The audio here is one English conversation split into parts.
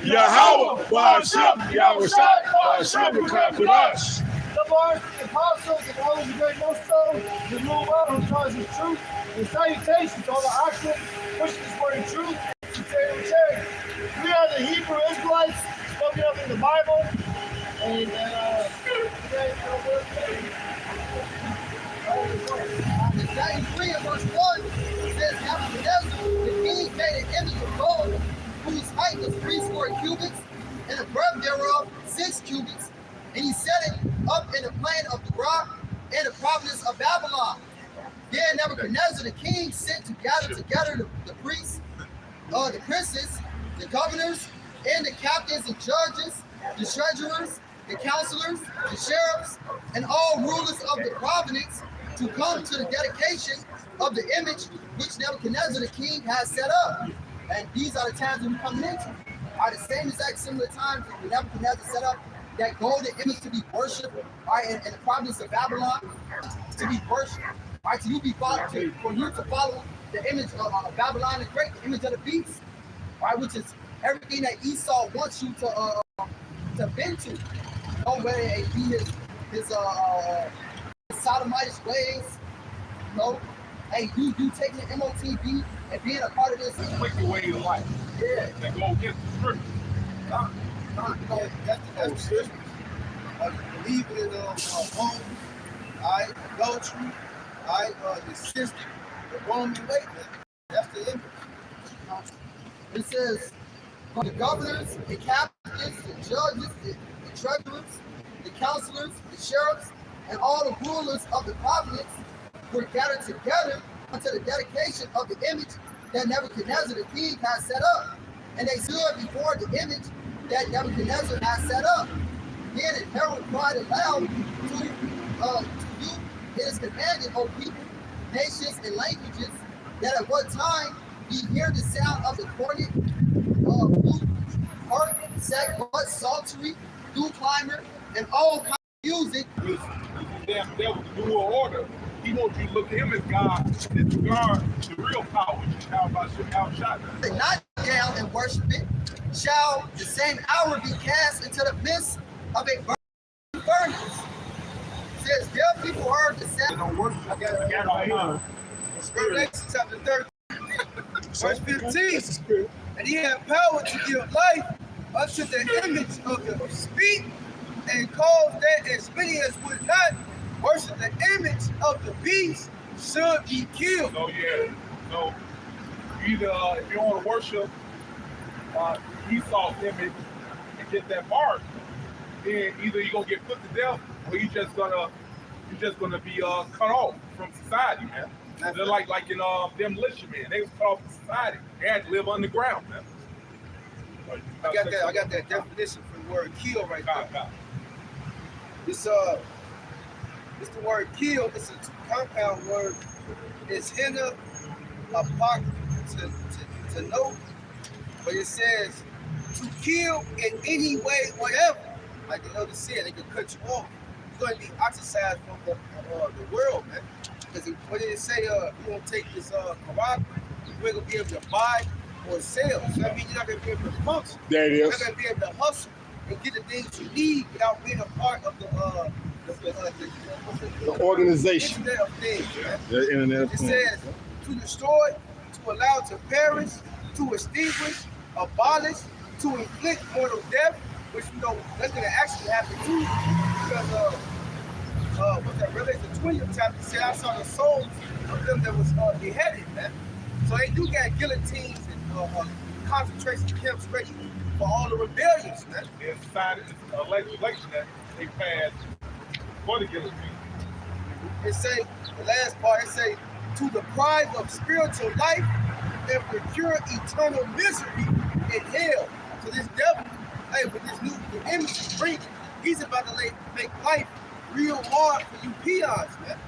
Yahweh, Ba'ashem, Yahushai, Ba'ashem, Kakudash. The Lord, the apostles, and all of the great Moscow, the new world who tells the truth, and salutations to all the active, pushing this word of truth, and saying, we are the Hebrew Israelites, spoken of in the Bible, and Matthew 3 and verse 1 says, Nebuchadnezzar, the king, made an image of gold, whose height was 3 cubits, and the breadth thereof 6 cubits, and he set it up in the plain of the rock in the province of Babylon. Then Nebuchadnezzar the king sent to gather together the priests, the princes, the governors, and the captains and judges, the treasurers, the counselors, the sheriffs, and all rulers of the province to come to the dedication of the image which Nebuchadnezzar the king has set up. And these are the times that we're coming into. Are the same exact similar times that Nebuchadnezzar set up that golden image to be worshipped, right, in the province of Babylon, to be worshipped, right, for you to follow the image of Babylon the Great, the image of the beast, right, which is everything that Esau wants you to bend to, whether it be his sodomitish ways, hey, you taking the MOTB and being a part of this Wicked way of life. Yeah. That go against the scripture. That's the believing in homes, adultery, the system, the Roman way. That's the image. It says, the governors, the captains, the judges, the treasurers, the counselors, the sheriffs, and all the rulers of the province were gathered together unto the dedication of the image that Nebuchadnezzar the king has set up. And they stood before the image that Nebuchadnezzar has set up. Then the herald cried aloud to you, it is commanded, O people, nations, and languages, that at what time ye hear the sound of the cornet, flute, harp, sackbut, psaltery, dew climber, and all kinds of music. This damn devil, the new order. He wants you to look at him as God, disregard the real power, which is how about outshot. Not down and worship it, shall the same hour be cast into the midst of a burning furnace. It says, there people heard the sound. Don't worship. I got it right here. Revelation chapter 13, verse 15. And he had power to give life unto the image of the speak, and cause that as many as would not worship the image of the beast should be killed. So yeah, so either if you want to worship Esau's image and get that mark, then either you're gonna get put to death or you're just gonna be cut off from society, man. They're like in Demolition Man, they was cut off from society. They had to live underground, man. I got that definition for the word kill right there. It's the word kill. It's a compound word. It's henna, apart to know, but it says to kill in any way, whatever. Like the elder said, they can cut you off. You're going to be ostracized from the world, man. Because what did it say? You won't take this Quran, you ain't going to be able to buy or sell. So that means you're not going to be able to function. There it is. You're not going to be able to hustle and get the things you need without being a part of the organization. Internet of things, man. The internet of It things. says to destroy, to allow to perish, to extinguish, abolish, to inflict mortal death, which you know that's going to actually happen too, because what's that? Revelation 20th chapter said, I saw the souls of them that was beheaded, man. So they do got guillotines and concentration camps ready for all the rebellions, man. They decided a legislation that they passed for the guillotine. It say, the last part, it say, to deprive of spiritual life and procure eternal misery in hell. So this devil, hey, with this new image he's bringing, he's about to make life real hard for you peons, man.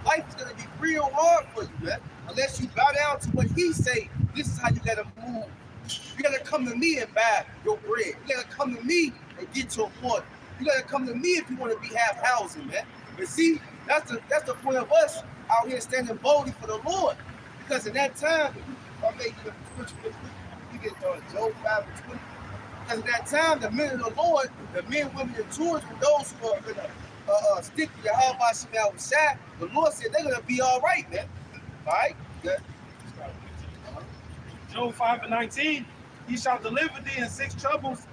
Life is gonna be real hard for you, man. Unless you bow down to what he say, this is how you gotta move. You gotta come to me and buy your bread. You gotta come to me and get your water. You gotta come to me if you want to have housing, man. But see, that's the point of us out here standing boldly for the Lord. Because in that time, I made the scripture, you get Job 5 and 20. Because at that time, the men of the Lord, the men, women, and children, those who are going to stick to Yahweh Shema Shai, the Lord said they're going to be all right, man. All right? Good. Job 5:19, he shall deliver thee in 6 troubles.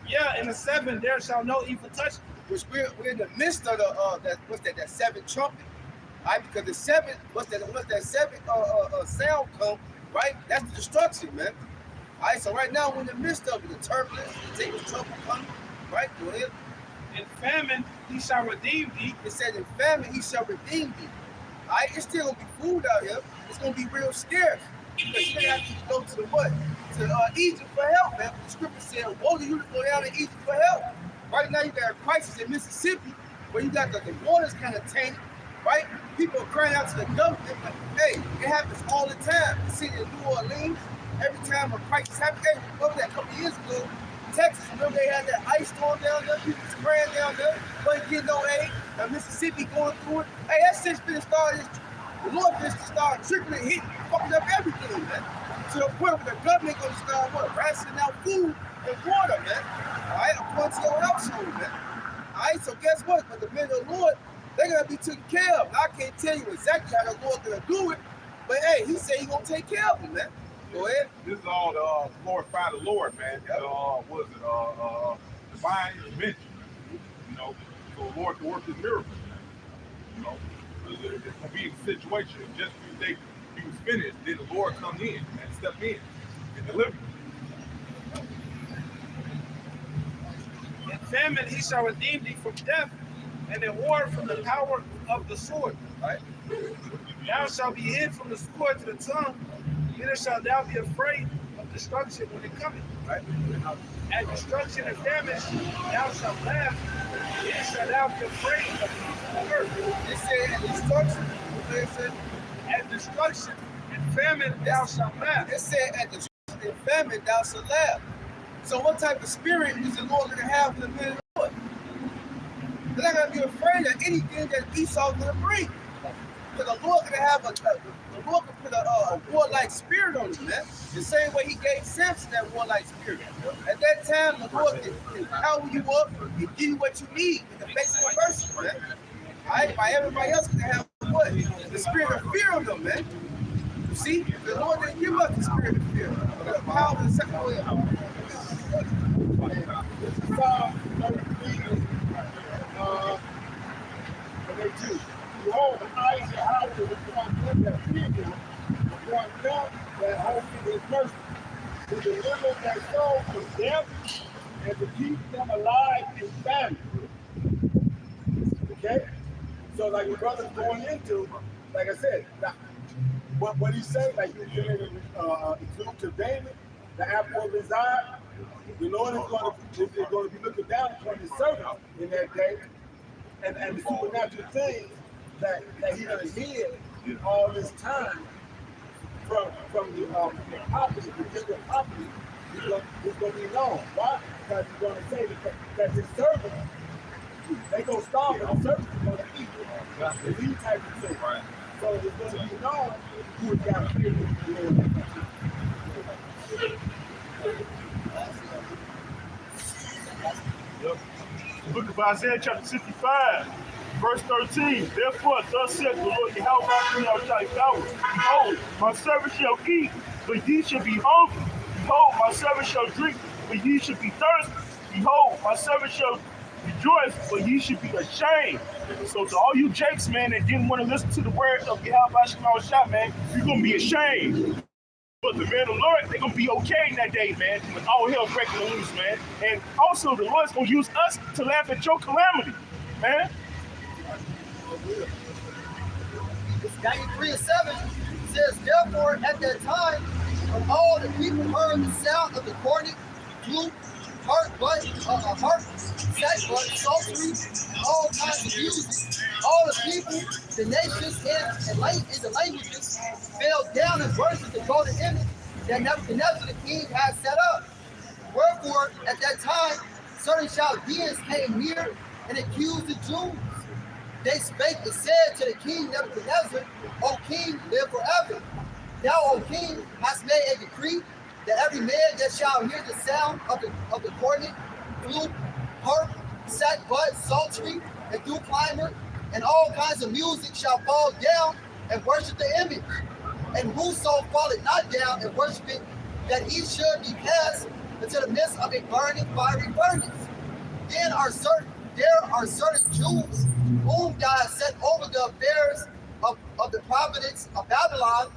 Yeah, in the 7 there shall no evil touch thee. Which we're in the midst of that 7th trumpet, right? Because the 7th, once that 7th sound come, right? That's the destruction, man. All right, so right now we're in the midst of it, the turbulence, the taking trouble coming, right? Go ahead. In famine he shall redeem thee. It said in famine he shall redeem thee. All right, it's still gonna be food out here. It's gonna be real scarce because you're gonna have to go to the what? To Egypt for help, man. The scripture said, "Woe to you to go down to Egypt for help." Right now you got a crisis in Mississippi where you got the water's kind of tainted, right? People are crying out to the government. But, hey, it happens all the time. The city of New Orleans, every time a crisis happens, hey, remember that a couple years ago, Texas, remember they had that ice storm down there, people was crying down there, couldn't get no aid. Now Mississippi going through it. Hey, that shit's finna start, the Lord finna start trickling, hitting, fucking up everything, man. To the point where the government gonna start what? Rationing out food and water, man. All right, according to your household, man. All right, so guess what? But the men of the Lord, they're gonna be taken care of. Now, I can't tell you exactly how the Lord's gonna do it, but hey, he said he's gonna take care of them, man. Go ahead. This is all to glorify the Lord, man. Yep. What is it? Divine intervention. You know, so the Lord can work his miracles, man. You know, it's gonna be a situation just when you think he was finished, then the Lord come in and step in and deliver. In famine he shall redeem thee from death, and in war from the power of the sword. Right? Thou shalt be hid from the sword to the tongue, neither shalt thou be afraid of destruction when it cometh. Right? At destruction and famine thou shalt laugh, neither shalt thou be afraid of the earth. It said at destruction, it said, At destruction and famine thou shalt laugh. it said at destruction and famine thou shalt laugh. So what type of spirit is the Lord gonna have for the men of the Lord? They're not gonna be afraid of anything that Esau's gonna bring. Because the Lord gonna have the Lord can put a warlike spirit on you, man. The same way he gave Samson that warlike spirit. At that time, the Lord can power you up and give you what you need in the face of adversity, man. All right, by everybody else gonna have what? The spirit of fear of them, man. You see, the Lord didn't give us the spirit of fear. The power of the second way. Psalm 33, 22. Behold, I, Yahweh, will grant them that fear you, will grant them that hope in his mercy, to deliver their soul from death and to keep them alive in famine. Okay? So, like your brother's going into, like I said, now, what he say, like you did in to David, the apple of his eye, the Lord is going to be looking down upon his servant in that day, and the supernatural things that he done hid all this time from the property, the different property, is going to be known. Why? Because he's going to say that his servants, they go starve and the servants are going to eat. And these type of things. Right. So it's going to be known who has got fear of the Lord. Yep. The book of Isaiah chapter 65, verse 13. Therefore, thus saith the Lord Yahweh, behold, my servant shall eat, but ye shall be hungry. Behold, my servant shall drink, but ye shall be thirsty. Behold, my servant shall rejoice, but ye should be ashamed. So to all you jakes, man, that didn't want to listen to the word of Yahweh Shema Shai, man, you're going to be ashamed. But the man of the Lord, they're going to be okay in that day, man, when all hell breaking loose, man. And also, the Lord's going to use us to laugh at your calamity, man. Daniel 3:7 says, therefore, at that time, when all the people heard the sound of the cornet, flute, harp, sackbut, psaltery, and all kinds of music, all the people, the nations, and the languages fell down and worshipped the golden image that Nebuchadnezzar the king had set up. Wherefore, at that time, certain Chaldeans came near and accused the Jews. They spake and said to the king Nebuchadnezzar, O king, live forever. Thou, O king, hast made a decree that every man that shall hear the sound of the cornet, flute, harp, sackbut, psaltery, and dew climber, and all kinds of music shall fall down and worship the image. And whoso falleth not down and worship it, that he should be cast into the midst of a burning fiery furnace. Then there are certain Jews whom thou hast set over the affairs of the providence of Babylon,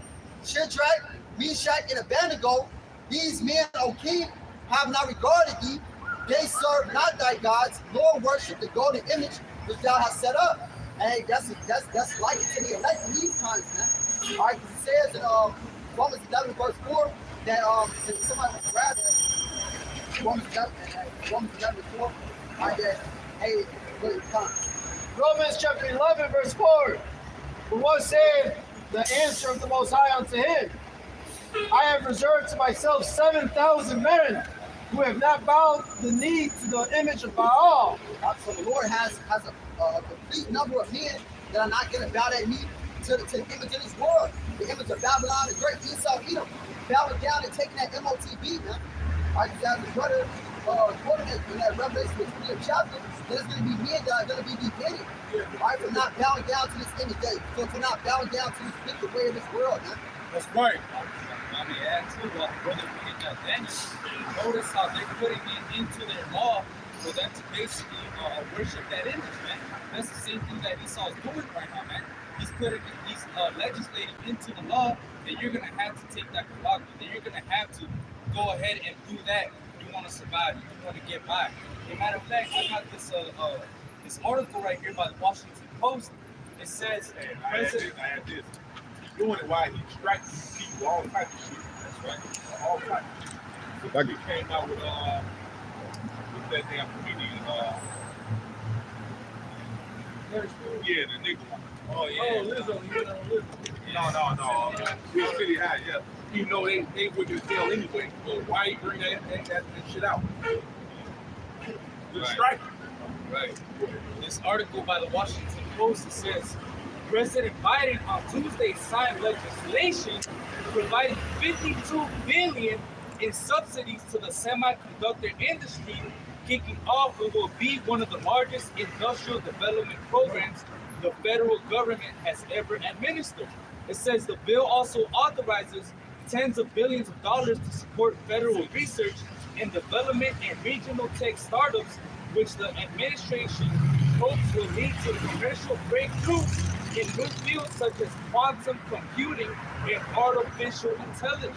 Shadrach, Meshach, and Abednego. These men, O king, have not regarded thee. They serve not thy gods, nor worship the golden image which thou hast set up. Hey, that's like it to the elect in these times, man. All right, because it says in Romans 11 verse 4 that if somebody would grab that, Romans 11 4, all right, that hey, good time. Romans chapter 11, verse 4. For what saith the answer of the Most High unto him? I have reserved to myself 7,000 men who have not bowed the knee to the image of Baal. So the Lord has a complete number of men that are not going to bow their knee to the image of this world. The image of Babylon, the great Esau, Edom, bowing down and taking that MOTB, man. I just have the brother quoted in that Revelation, the 20th chapter, there's going to be men that are going to be beheaded, right, for not bowing down to this image, for not bowing down to this wicked way of this world, man. That's right. I mean, add to what Brother reading Daniel. Notice how they're putting it into their law for them to basically worship that image, man. That's the same thing that Esau's doing right now, man. He's legislating into the law that you're gonna have to take that prerogative, that you're gonna have to go ahead and do that. You want to survive, you want to get by. As a matter of fact, I got this this article right here by the Washington Post. It says, I had this. He's doing it while he distracts people, all types of shit. That's right. All types of shit. So he came out with that damn comedian, yeah, the nigga one. oh yeah, Lizzo. No. Real City High, yeah. You know they wicked as hell anyway. So why you bring that shit out? Distract you. right. This article by the Washington Post, it says, President Biden on Tuesday signed legislation providing $52 billion in subsidies to the semiconductor industry, kicking off what will be one of the largest industrial development programs the federal government has ever administered. It says the bill also authorizes tens of billions of dollars to support federal research and development and regional tech startups, which the administration hopes will lead to commercial breakthroughs in new fields such as quantum computing and artificial intelligence.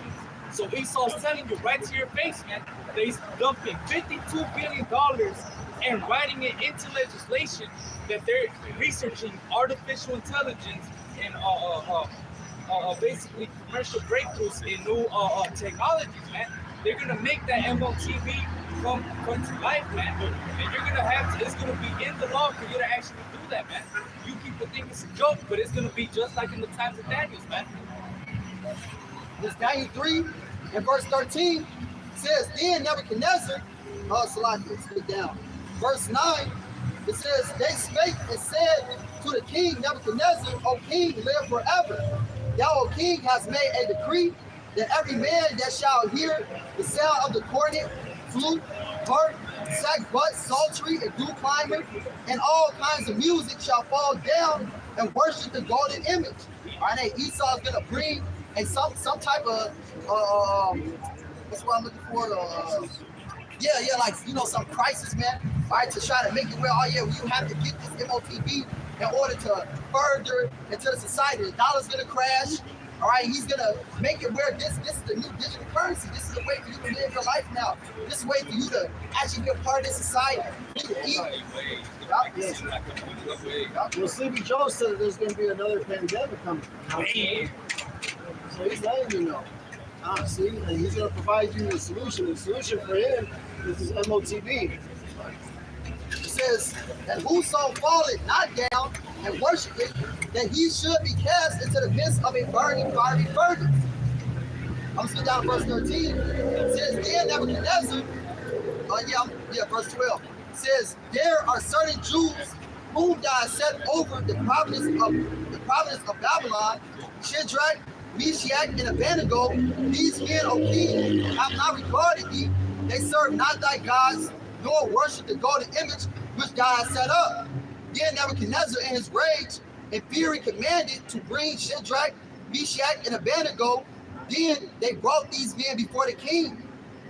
So Esau's telling you right to your face, man, that he's dumping $52 billion and writing it into legislation that they're researching artificial intelligence and basically commercial breakthroughs in new technologies, man. They're gonna make that MOTB come to life, man. And you're gonna have to, it's gonna be in the law for you to actually do that, man. You people think it's a joke, but it's gonna be just like in the times of Daniel, man. This Daniel 3 and verse 13 says, then Nebuchadnezzar, Salakia, skip down. Verse 9, it says, they spake and said to the king Nebuchadnezzar, O king, live forever. Thou, O king, hast made a decree that every man that shall hear the sound of the cornet, flute, harp, sackbut, psaltery, and dew climber, and all kinds of music shall fall down and worship the golden image. All right, Esau's gonna bring some type of what's what I'm looking for? Like some crisis, man. All right, to try to make it where you have to get this MOTB in order to further into the society. The dollar's gonna crash. All right, he's gonna make it where this is the new digital currency. This is a way for you to live your life now. This is a way for you to actually be a part of this society. Well, Sleepy Joe said there's going to be another pandemic coming. So he's letting you know. See, and he's going to provide you the solution. The solution for him is his MOTB. It says that whoso falleth not down and worship it, that he should be cast into the midst of a burning fiery furnace. I'm still down to verse 13. It says, then Nebuchadnezzar, verse 12. It says, there are certain Jews whom thou hast set over the province of Babylon, Shadrach, Meshach, and Abednego, these men, O king, have not regarded thee. They serve not thy gods, nor worship the golden image which thou hast set up. Then Nebuchadnezzar, in his rage and fury, commanded to bring Shadrach, Meshach, and Abednego. Then they brought these men before the king.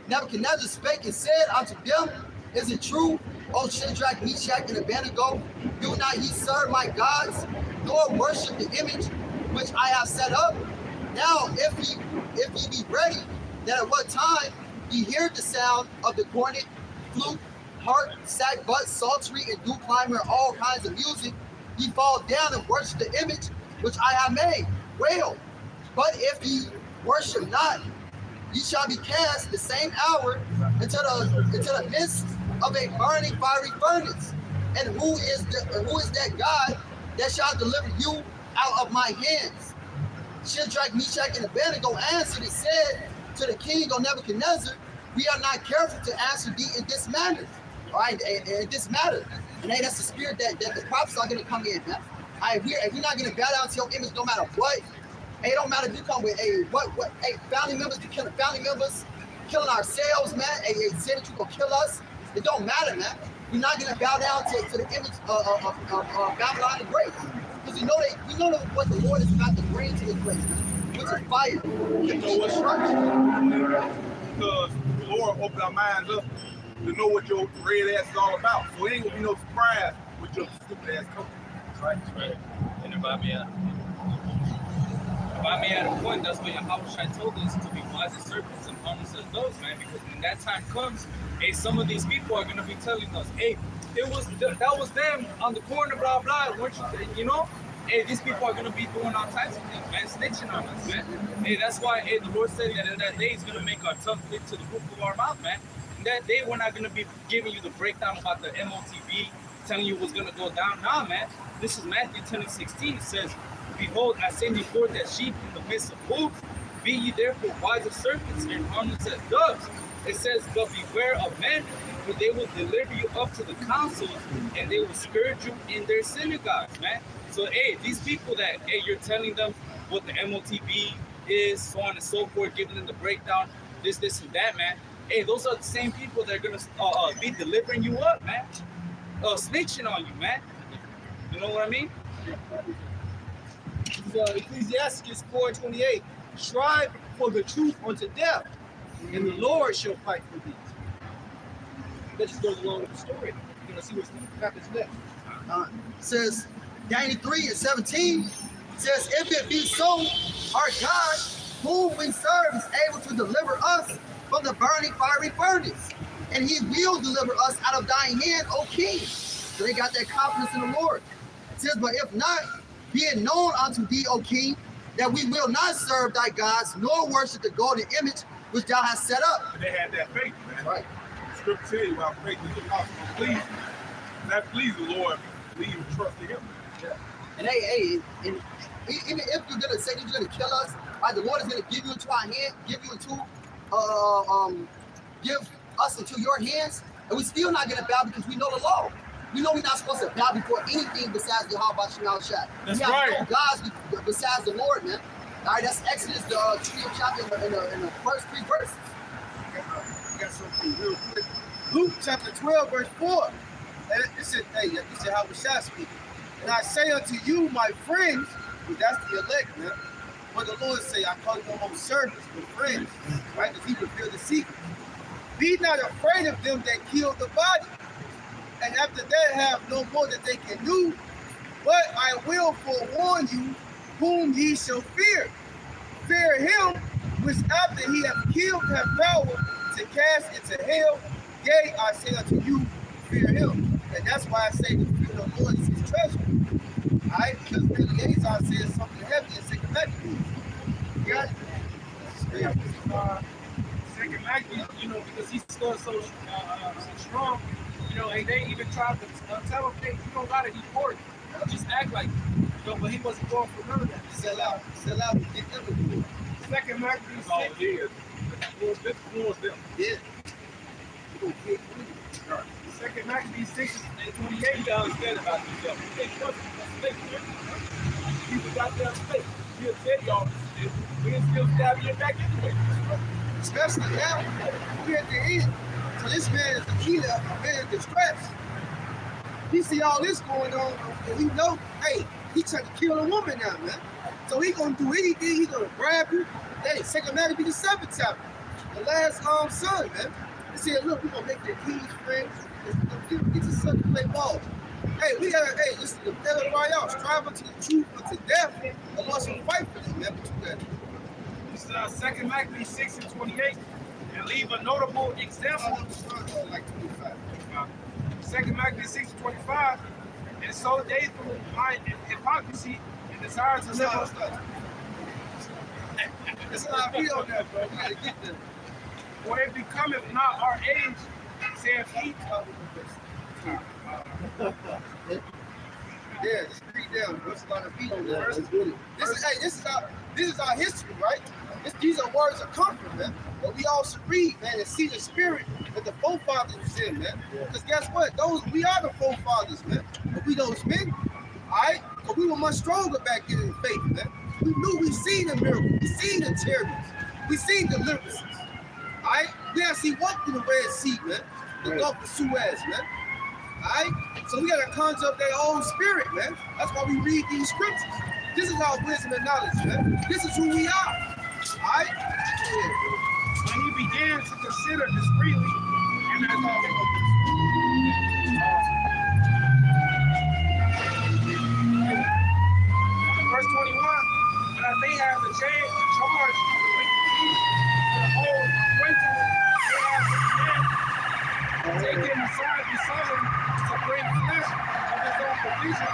Nebuchadnezzar spake and said unto them, Is it true, O Shadrach, Meshach, and Abednego? Do not ye serve my gods, nor worship the image which I have set up? Now, if ye be ready, that at what time ye hear the sound of the cornet, flute, harp, sackbut, psaltery, and due climber, all kinds of music, ye fall down and worship the image which I have made. Well, but if ye worship not, ye shall be cast the same hour into the midst of a burning fiery furnace. And who is that God that shall deliver you out of my hands? Shadrach, Meshach, and Abednego answered and said to the king, O Nebuchadnezzar, we are not careful to answer thee in this manner. All right, in this matter. And hey, that's the spirit that the prophets are going to come in, man. All right, if we're not going to bow down to your image no matter what. Hey, it don't matter if you come with family members, you killing family members, killing ourselves, man. Hey, say that you gonna kill us. It don't matter, man. We're not gonna bow down to the image of Babylon the Great. Because we know what the Lord is about to bring to this place, man. Which is fire. You know what's right? Because the Lord opened our minds up to know what your red ass is all about. So it ain't gonna be no surprise with your stupid ass company. Right. And if I may add a point, that's what Yahweh told us to be wise as serpents and harmless as doves, man. Because when that time comes, hey, some of these people are gonna be telling us, hey, that was them on the corner, blah blah. Weren't you know? Hey, these people are gonna be doing all types of things, man, snitching on us, man. Hey, that's why the Lord said that in that day He's gonna make our tongue stick to the roof of our mouth, man. In that day, we're not gonna be giving you the breakdown about the MOTB, telling you what's gonna go down. Nah, man. This is Matthew 10:16. It says, Behold, I send you forth as sheep in the midst of wolves. Be ye therefore wise as serpents and harmless as doves. It says, But beware of men, for they will deliver you up to the councils, and they will scourge you in their synagogues, man. So, hey, these people that, hey, you're telling them what the MOTB is, so on and so forth, giving them the breakdown, this, and that, man. Hey, those are the same people that are going to be delivering you up, man. Snitching on you, man. You know what I mean? Ecclesiastes 4:28. Strive for the truth unto death, and the Lord shall fight for thee. That just goes along with the story. You're going to see what happens next. Says Daniel 3:17 says, If it be so, our God, whom we serve, is able to deliver us from the burning fiery furnace, and He will deliver us out of thine hand, O King. So they got that confidence in the Lord. It says, But if not, be it known unto thee, O King, that we will not serve thy gods, nor worship the golden image which thou hast set up. And they had that faith, man. Right. The scripture tell you about faith is the gospel. Please, that please the Lord, believe and trust in Him. Yeah. And hey, and even if you're gonna say you're gonna kill us, right, the Lord is gonna give you into our hand, give us into your hands, and we're still not gonna bow because we know the law. We know we're not supposed to bow before anything besides the Yahweh Shema Shai. That's we have right. no gods besides the Lord, man. All right, that's Exodus, the 20th chapter in the first 3 verses. I got something real quick. Luke chapter 12, verse 4. And it said, hey, this is how we shall speak. And I say unto you, my friends, but that's the elect, man. But the Lord say, I call you no more servants, but friends, right? Because He revealed the secret. Be not afraid of them that kill the body, and after that have no more that they can do. But I will forewarn you whom ye shall fear. Fear Him which after He hath killed have power to cast into hell. Yea, I say unto you, fear Him. And that's why I say the fear of the Lord is His treasure. All right? Because Billy Azar says something heavy in 2 Maccabees. You got it? Second Maccabees, you know, because he's still so strong, you know, and they even tried to tell him, hey, you don't gotta eat pork. Just act like it. You know, but he wasn't going for none of that. Sell out, and get them to do it. Second Maccabees That's all 6. it is. This was them. Yeah. Second Maccabees 6 and 28. You understand about these people got their faith. He'll tell y'all we can still stab you back anyway. Especially now, we're at the end. So this man is the killer, a man in distress. He see all this going on, and he know, hey, he trying to kill a woman now, man. So he gonna do anything, he gonna grab you. Hey, 2 Maccabees be the 7th chapter. The last son, man. He said, look, we gonna make the king's friends. Get your son to play ball. Hey, we gotta, hey, this is the battle royale. Strive unto the truth, unto death. The Lord shall fight for this, man. What you got? It's 2 Maccabees 6 and 28, and leave a notable example. Like 25. 2 Maccabees 6 and 25, and so they through mind and hypocrisy and desire to live on. That's how I feel on that, bro. We gotta get there. For it becometh not our age, saith he. Yeah, just read down. There's a lot of beat on there. This is our history, right? These are words of comfort, man. But we all should read, man, and see the spirit that the forefathers was in, man. Because guess what? We are the forefathers, man. But we those men, all right? But we were much stronger back then in faith, man. We knew we seen the miracles, we seen the terrors, we seen deliverances. All right? We actually walked through the Red Sea, man. The Gulf of Suez, man. Alright? So we gotta conjure up that old spirit, man. That's why we read these scriptures. This is our wisdom and knowledge, man. This is who we are. Alright? Yeah. When he began to consider discreetly, and as all verse 21, that they have the charge with the whole acquaintance they have with men, take him aside beside him to bring flesh of his own provision.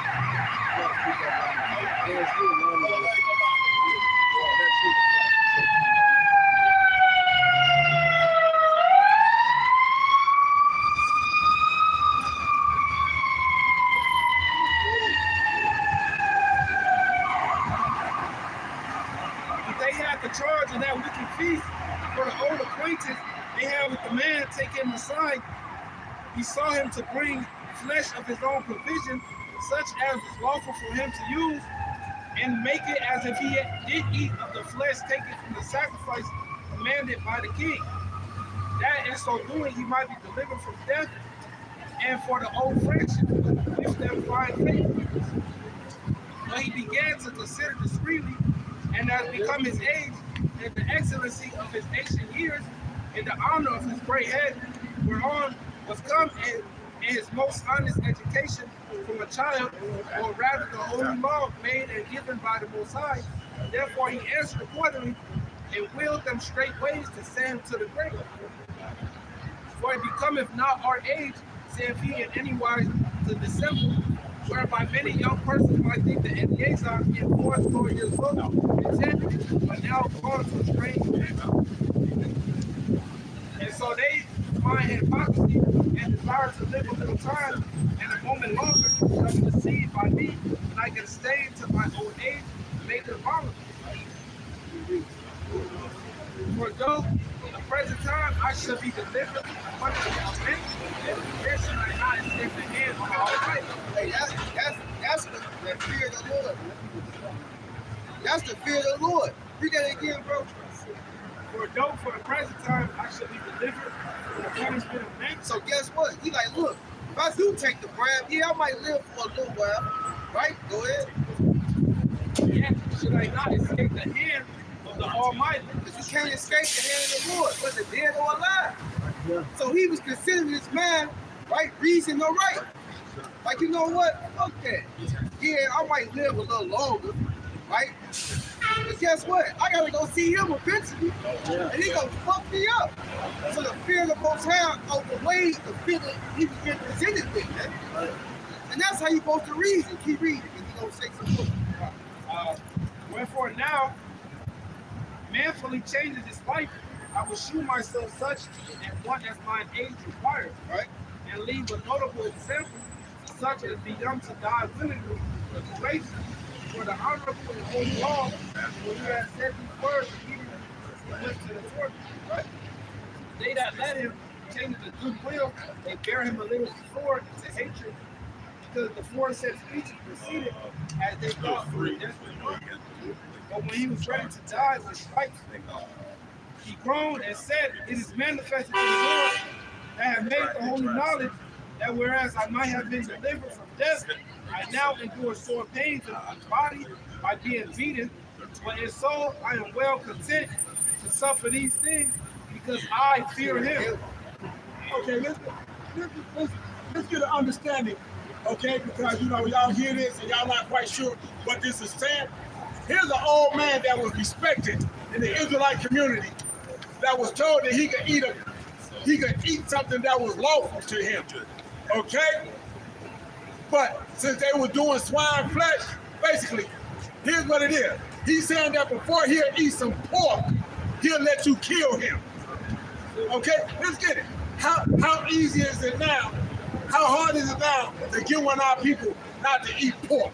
They had the charge of that wicked feast for the old acquaintance they had with the man, take him aside. He saw him to bring flesh of his own provision, such as was lawful for him to use, and make it as if he did eat of the flesh taken from the sacrifice commanded by the king. That in so doing he might be delivered from death, and for the old friendship which them find faith. But he began to consider discreetly, and has become his age, and the excellency of his ancient years, and the honor of his great head, whereon was come in his most honest education from a child, or rather the holy law made and given by the Most High. Therefore he answered accordingly, and willed them straight ways to send him to the grave. For it becometh not our age, saith he in any wise, to dissemble, whereby many young persons might think that Eleazar, in 4 years old, intended, but now gone to a strange land. And so they find hypocrisy and desire to live a little time and a moment longer, shall be deceived by me, and I can stay to my old age and make it vulnerable. For though in the present time I shall be delivered from the men, and where shall I not escape the hand of the Almighty? Hey, that's the fear of the Lord. That's the fear of the Lord. Read that again, bro. For though for the present time I shall be delivered from the punishment of men. So guess what? He like, look, if I do take the brand, yeah, I might live for a little while. Right? Go ahead. Yet should I not escape the hand of the Almighty? Because you can't escape the hand of the Lord, whether dead or alive. So he was considering this man, right, reason or right. Like, you know what? Fuck that. Yeah, I might live a little longer, right? But guess what? I gotta go see him eventually, and he gonna fuck me up. So the fear of the Most High outweighed the fear that he was getting presented with, man. And that's how you supposed to reason. Keep reading, and he gonna say some more. Wherefore now, manfully changes his life, I will shew myself such at one as mine age requires, Right? and leave a notable example, such as be done to die willingly with grace, for the honorable and holy law, when he has said these words, he went to the torch, right? They that let him change the goodwill, they bear him a little sword to hatred, because the 4 set speeches proceeded as they thought for a desperate moment. But when he was ready to die with stripes, he groaned and said, "It is manifested to the Lord that have made the holy knowledge that whereas I might have been delivered from death, I now endure sore pains in my body by being beaten. But in soul I am well content to suffer these things because I fear him." Okay, let's get an understanding, okay? Because y'all hear this and y'all not quite sure what this is saying. Here's an old man that was respected in the Israelite community that was told that he could eat something that was lawful to him. Okay? But since they were doing swine flesh, basically, here's what it is. He's saying that before he'll eat some pork, he'll let you kill him. Okay? Let's get it. How easy is it now? How hard is it now to get one of our people not to eat pork?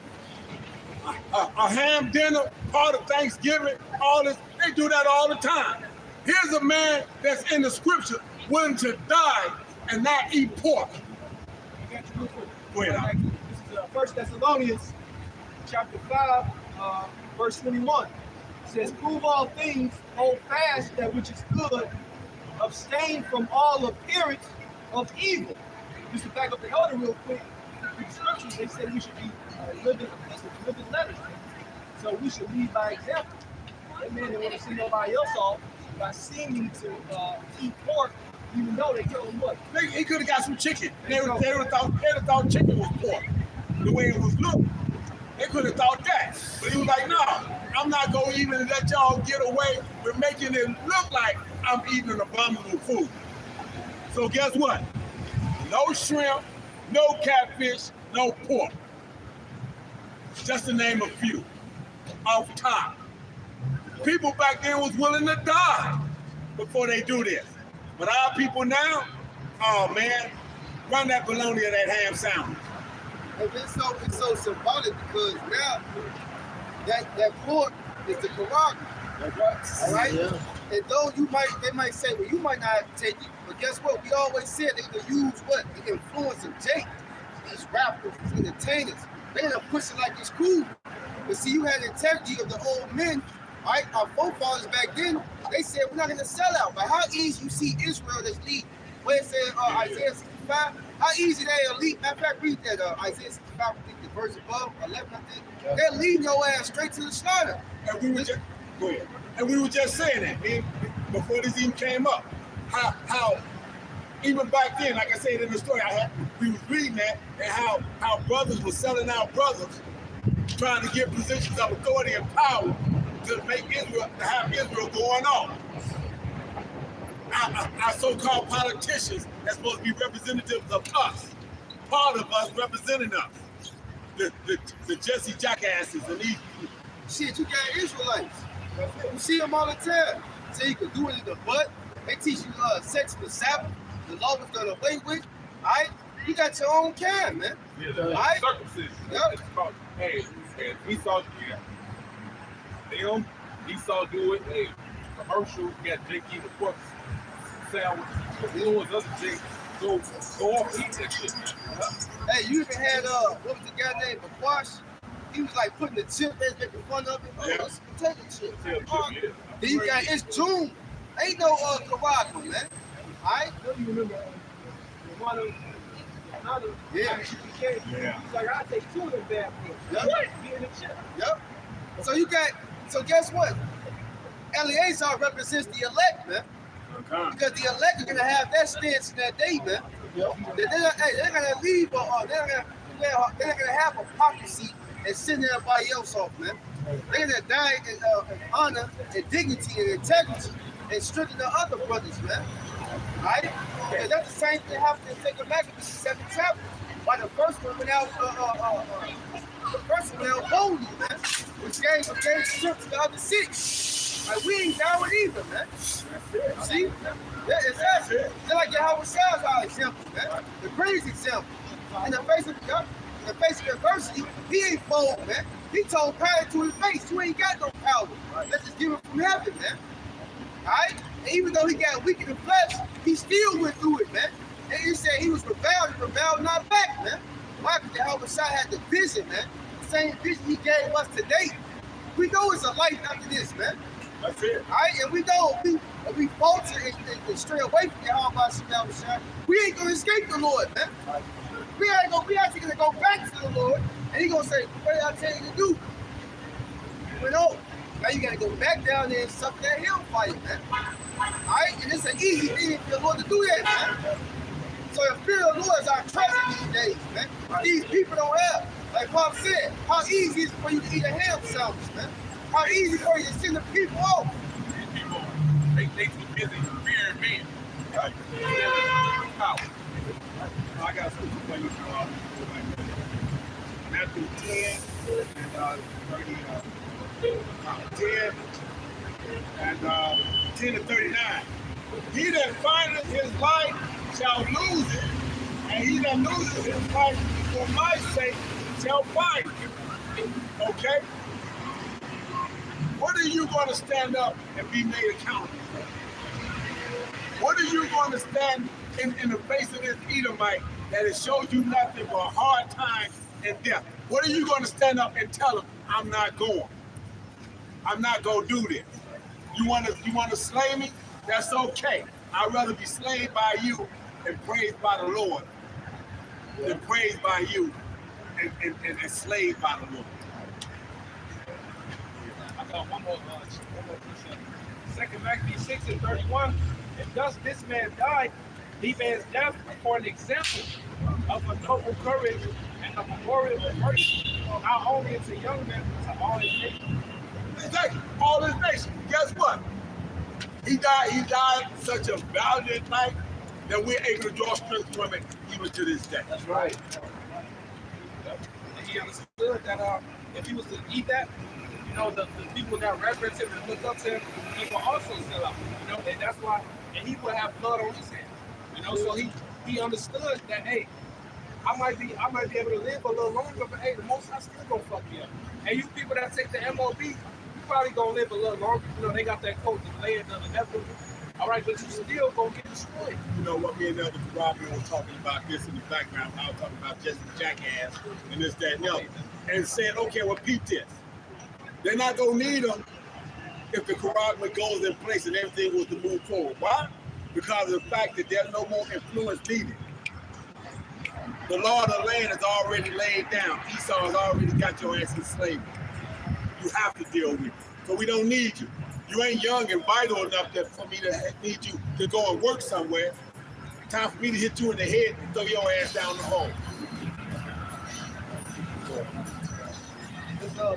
A ham dinner, part of Thanksgiving, all this, they do that all the time. Here's a man that's in the scripture willing to die and not eat pork. Go ahead. This is 1 Thessalonians chapter 5, verse 21. It says, "Prove all things, hold fast that which is good, abstain from all appearance of evil." Just to back up the elder real quick, in the scriptures, they said we should be living epistles, living letters. So we should lead by example. That man didn't want to see nobody else off by seeming to eat pork, even though they told him what. He could have got some chicken. They would have thought chicken was pork, the way it was looked. They could have thought that. But he was like, no, I'm not going to even let y'all get away with making it look like I'm eating an abominable food. So guess what? No shrimp, no catfish, no pork. Just to name a few. Off top. People back then was willing to die before they do this. But our people now, oh man, run that bologna or that ham sandwich. And it's so symbolic because now that pork is the Quran. All right? Yeah. And though they might say, well, you might not take it, but guess what? We always said they could use what? The influence of Jake, these rappers, these entertainers. They end up pushing like it's cool. But see, you had the integrity of the old men, right? Our forefathers back then, they said we're not gonna sell out. But how easy you see Israel that's lead, where it said Isaiah 65, how easy they elite. Matter of fact, read that Isaiah 65, I think the verse above, 11, I think. They're leading your ass straight to the slaughter. And we were just, go ahead. And we were just saying that, man, before this even came up. How even back then, like I said in the story, we was reading that, and how brothers were selling out brothers, trying to get positions of authority and power to make Israel, to have Israel going on. Our so-called politicians that's supposed to be representatives of us, part of us representing us. The Jesse jackasses and these. Shit, you got Israelites. You see them all the time. Say you can do it in the butt. They teach you sex in the Sabbath. The law was done away with. All right? You got your own kind, man. Yeah, the Right? circumcision. Yep. It's called, hey, and Esau, Esau do it. Hey, commercial, got Jake eating pork sandwich. Influence other Jake go off eat that shit. Hey, you even had, what was the guy named Bakwash? He was like putting the chip there, making fun of it. Oh, that's potato chip. Then you got, it's June. Ain't no Karaka, man. All right? Don't you remember one of another? Yeah. Yeah. He's like, I'll take 2 of them bad boys. Yep. Be in the chip. Yep. So guess what? Eleazar represents the elect, man. Because the elect are gonna have that stance in that day, man. They're gonna leave, they're not gonna have hypocrisy and send everybody else off, man. They're gonna die in honor and dignity and integrity and strengthen the other brothers, man. Right? And that's the same thing happened in Second Maccabees, 7th chapter. Why the first one went out, boldly, man. Which gave strength to the other 6. Like, we ain't down with either, man. See? Yeah, exactly. Just like Yahweh Shah's our example, man. The greatest example. In the face of adversity, he ain't bold, man. He told Pilate to his face, you ain't got no power. Let's just give it from heaven, man. Alright? And even though he got weak in the flesh, he still went through it, man. And he said he was rebelled not back, man. Why? Because Yahweh Shai had the vision, man. The same vision he gave us today. We know it's a life after this, man. That's it. All right, and we know if we falter and stray away from Yahweh Shai, we ain't gonna escape the Lord, man. We actually gonna go back to the Lord, and He gonna say, "What did I tell you to do?" You know, now you gotta go back down there and suck that hellfire, man. All right, and it's an easy thing for the Lord to do that, man. So the fear of the Lord is our treasure these days, man. These people don't have. Like Pop said, how easy is it for you to eat a ham sandwich, man? How easy for you to send the people off? These people, they too busy fearing men. Right? Power. I got something for you. Matthew 10 and 10 and 10 to 39. He that findeth his life shall lose it, and he that loses his life for my sake shall find it. Okay? What are you going to stand up and be made accountable for? What are you going to stand in the face of this Edomite that has showed you nothing but hard times and death? What are you going to stand up and tell him, I'm not going? I'm not going to do this. You want to slay me? That's okay. I'd rather be slayed by you and praised by the Lord than praised by you and enslaved by the Lord. I got one more precept. 2 Maccabees 6 and 31. And thus this man died, he bears death for an example of a noble courage and a memorial of virtue, not only to young men, but to all his nation. Exactly. All his nation. Guess what? He died such a valiant life that we're able to draw strength from it even to this day. That's right. And he understood that if he was to eat that, you know, the people that reverence him and look up to him, he will also sell out. You know, and that's why, and he would have blood on his hands. You know, so he understood that, hey, I might be able to live a little longer, but hey, the Most High still gonna fuck me up. And you people that take the MOB, you probably gonna live a little longer. You know, they got that code, the land of the inevitable. All right, but you still gonna get destroyed. You know what, me and Elder Karabi were talking about this in the background. I was talking about Jesse Jackass and this, that, and the other. And saying, okay, well, peep this. They're not gonna need them if the Karabi goes in place and everything was to move forward. Why? Because of the fact that there's no more influence needed. The law of the land is already laid down. Esau has already got your ass in slavery. You have to deal with it. So we don't need you. You ain't young and vital enough for me to need you to go and work somewhere. Time for me to hit you in the head and throw your ass down the hole.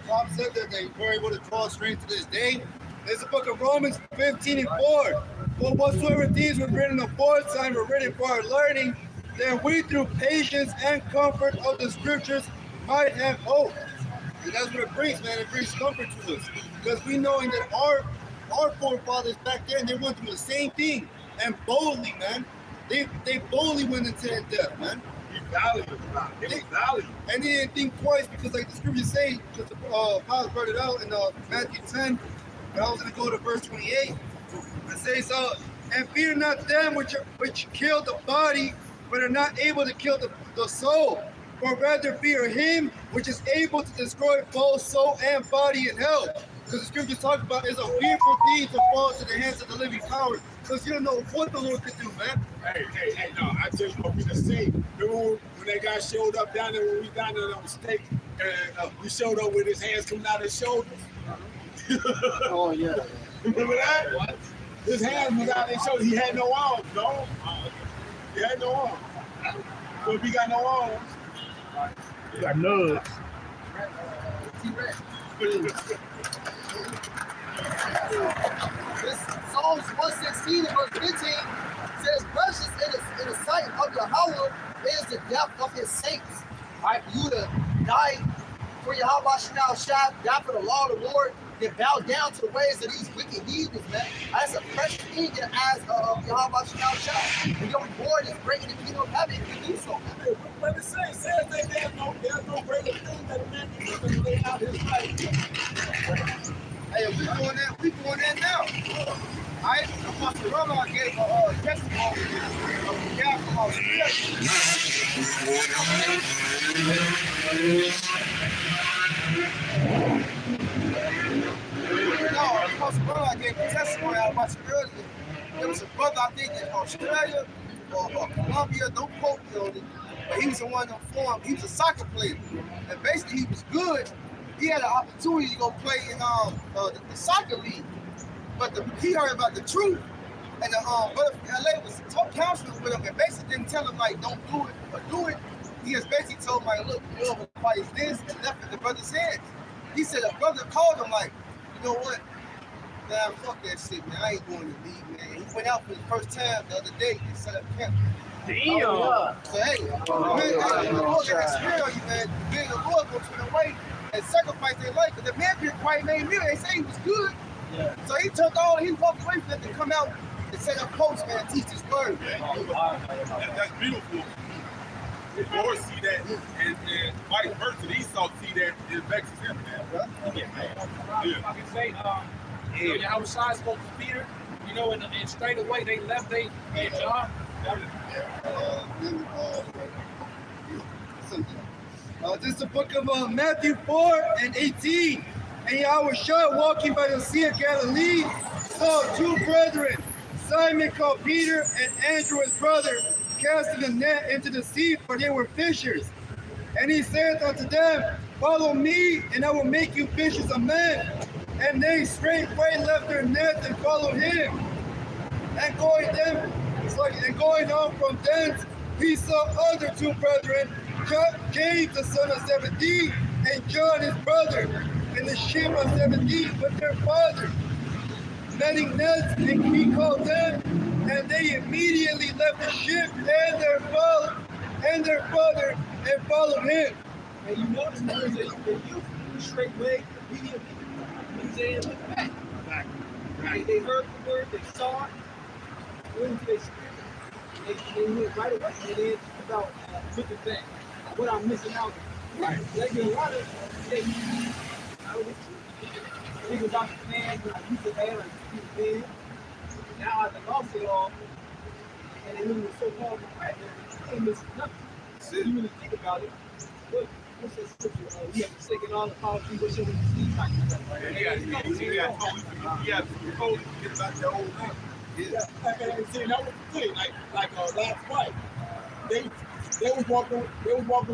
Bob said that they were able to draw strength to this day. There's the book of Romans 15 and 4. For whatsoever things were written aforetime were written for our learning, that we through patience and comfort of the scriptures might have hope. And that's what it brings, man. It brings comfort to us. Because we knowing that our forefathers back then, they went through the same thing. And boldly, man. They boldly went into that death, man. They was valiant. And they didn't think twice because, like the scriptures say, because Paul brought it out in Matthew 10, but I was going to go to verse 28. It says, and fear not them which kill the body, but are not able to kill the soul, or rather fear him which is able to destroy both soul and body in hell. Because the scriptures talk about it's a fearful thing to fall into the hands of the living power, because you don't know what the Lord could do, man. Hey, no, I just want you to say, remember when that guy showed up down there, when we down there on the stake, we showed up with his hands coming out his shoulders? Oh, yeah. Remember that? What? His hands was out his shoulders. He had no arms, dog. He had no arms. So if he got no arms, You got nuts. This Psalms 116 and verse 15 says, precious in the sight of Yahweh is the death of his saints. Right? You to die for Yahweh Shai, die for the law of the Lord, then bow down to the ways of these wicked heathens, man. That's a precious thing in the eyes of Yahweh Shai. And your reward is great in the kingdom of heaven if you do so, man. but it says that there's no greater thing that a man can do than lay out his life. Hey, we doing that now. Apostle Rama gave a testimony of the guy from Apostle Rama gave a testimony I watched earlier. There was a brother, I think, in Australia or Colombia, don't quote me on it, but he was the one that formed, he was a soccer player. And basically he was good. He had an opportunity to go play in the soccer league. But he heard about the truth. And the brother from LA was counseling with him and basically didn't tell him, like, don't do it or do it. He just basically told him, like, look, the Lord requires this, and left it in the brother's hands. He said the brother called him, like, you know what? Man, fuck that shit, man. I ain't going to the league, man. He went out for the first time the other day and set up camp. Damn. So, hey, man, the Lord got that spirit on you, man. Being the Lord go to the way and sacrifice their life. Because the man didn't quite name me. They say he was good. Yeah. So he walked away from it to come out and set up posts, man, and teach his word. That's beautiful. The Lord see that, and vice versa. Esau see that, it vexes him, man. Yeah. I can say, Yahushua spoke to Peter, and straight away they left their job. This is the book of Matthew 4:18. And Yahushua, walking by the Sea of Galilee, saw two brethren, Simon called Peter and Andrew his brother, casting a net into the sea, for they were fishers. And he said unto them, follow me, and I will make you fishers of men. And they straightway left their nets and followed him. And going on from thence, he saw other two brethren, James the son of Zebedee, and John his brother, in the ship of Zebedee with their father, netting nets, and he called them, and they immediately left the ship and their father, and followed him. And you notice that the youth straightway immediately didn't look back. They heard the word, they saw it, went into their spirit, they went right away, and then about looking back. What I'm missing out. Right. They get a lot of things. Think about the man that I used to have, like you now I lost it all, and then when it was so called right there, ain't missing nothing. So you really think about it. Look, what's that scripture? We have forsaken all the policy, what should we see like that? You have to totally forget about that old thing. Yeah. And see, that was the thing. Like last fight, they was walking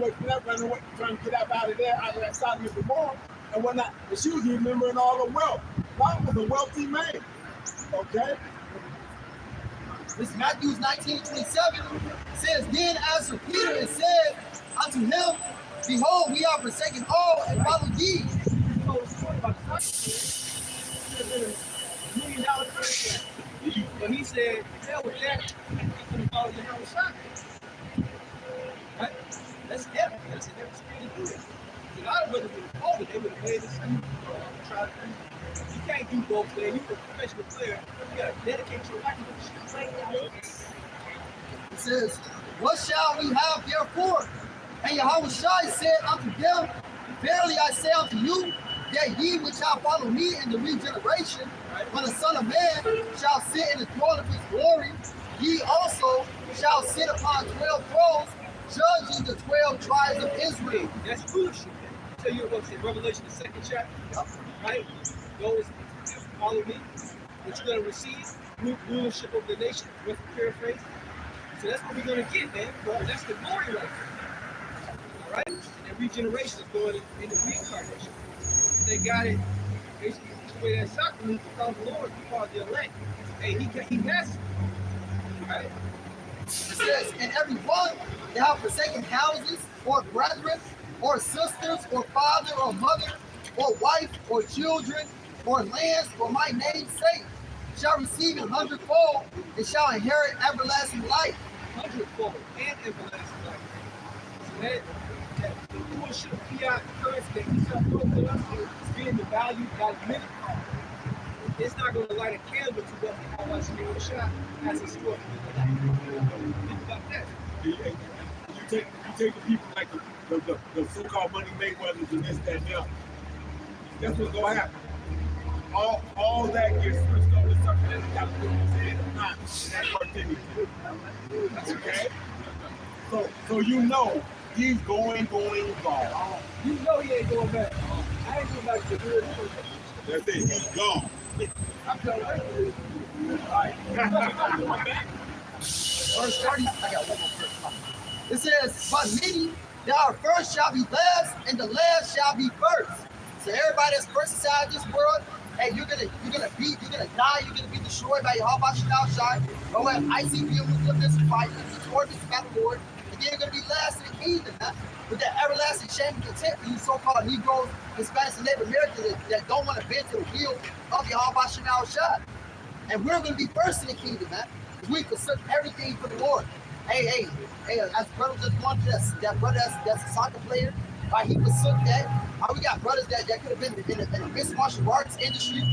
away from that, running away, trying to get up out of there, out of that side of the bar and whatnot. And she was remembering all the wealth. Lot was a wealthy man. Okay? This Matthew 19:27 says, then answered Peter and said unto him, behold, we are forsaken all and follow thee. $1 million contract. But he said, hell with that, I'm going to follow Yahushua. Right? That's evidence. That's an evidence. A lot of brothers would have folded. They would have made this. You can't do both, man. You're a professional player. You got to dedicate your life to this. It says, what shall we have therefore? And Yahushua said unto them, verily I say unto you, that ye which shall follow me in the regeneration, when the Son of Man shall sit in the throne of his glory, ye also shall sit upon 12 thrones, judging the 12 tribes of Israel. That's foolishness. I tell you what's in Revelation, the 2nd chapter, right? Those follow me, that you're going to receive rulership of the nation, with paraphrase. So that's what we're going to get, man. Well, that's the glory right there. All right? And regeneration is going in the reincarnation. They got it. Basically, the way that sacrament because the Lord, because the elect. Hey, he has it. All right? It says, and every one that have forsaken houses, or brethren, or sisters, or father, or mother, or wife, or children, or lands, for my name's sake, shall receive 100-fold, and shall inherit everlasting life. 100-fold and everlasting life. So that bullshit fiat currency that he's going to go with us is being the value by the minute. It's not going to light a candle to what how much you shot as a store. Think about that. You take the people like the so-called money Mayweathers and this, that, and the other. That's what's gonna happen. All that gets switched over to something that's got to do with his head or not, and that's what they need to do. Okay? So you know he's going. You know he ain't going back. I ain't going back to do it. That's it, he's gone. I'm telling you. Verse 30, I got one more verse. It says, but many that are first shall be last, and the last shall be first. So everybody that's first inside this world, hey, you're gonna die, you're gonna be destroyed by Yahweh Shal Shai. Go at ICP with this fight, this war, this battle Lord, and then you're gonna be last in the kingdom, man. With that everlasting shame and contempt for you so-called Negroes, Hispanics, and Native Americans that don't want to bend to the will of Yahweh Shal Shai. And we're gonna be first in the kingdom, man. We consider everything for the Lord. Hey, as brother just wanted that brother that's a soccer player, right? He forsook that. We got brothers that could have been in the mixed martial arts industry,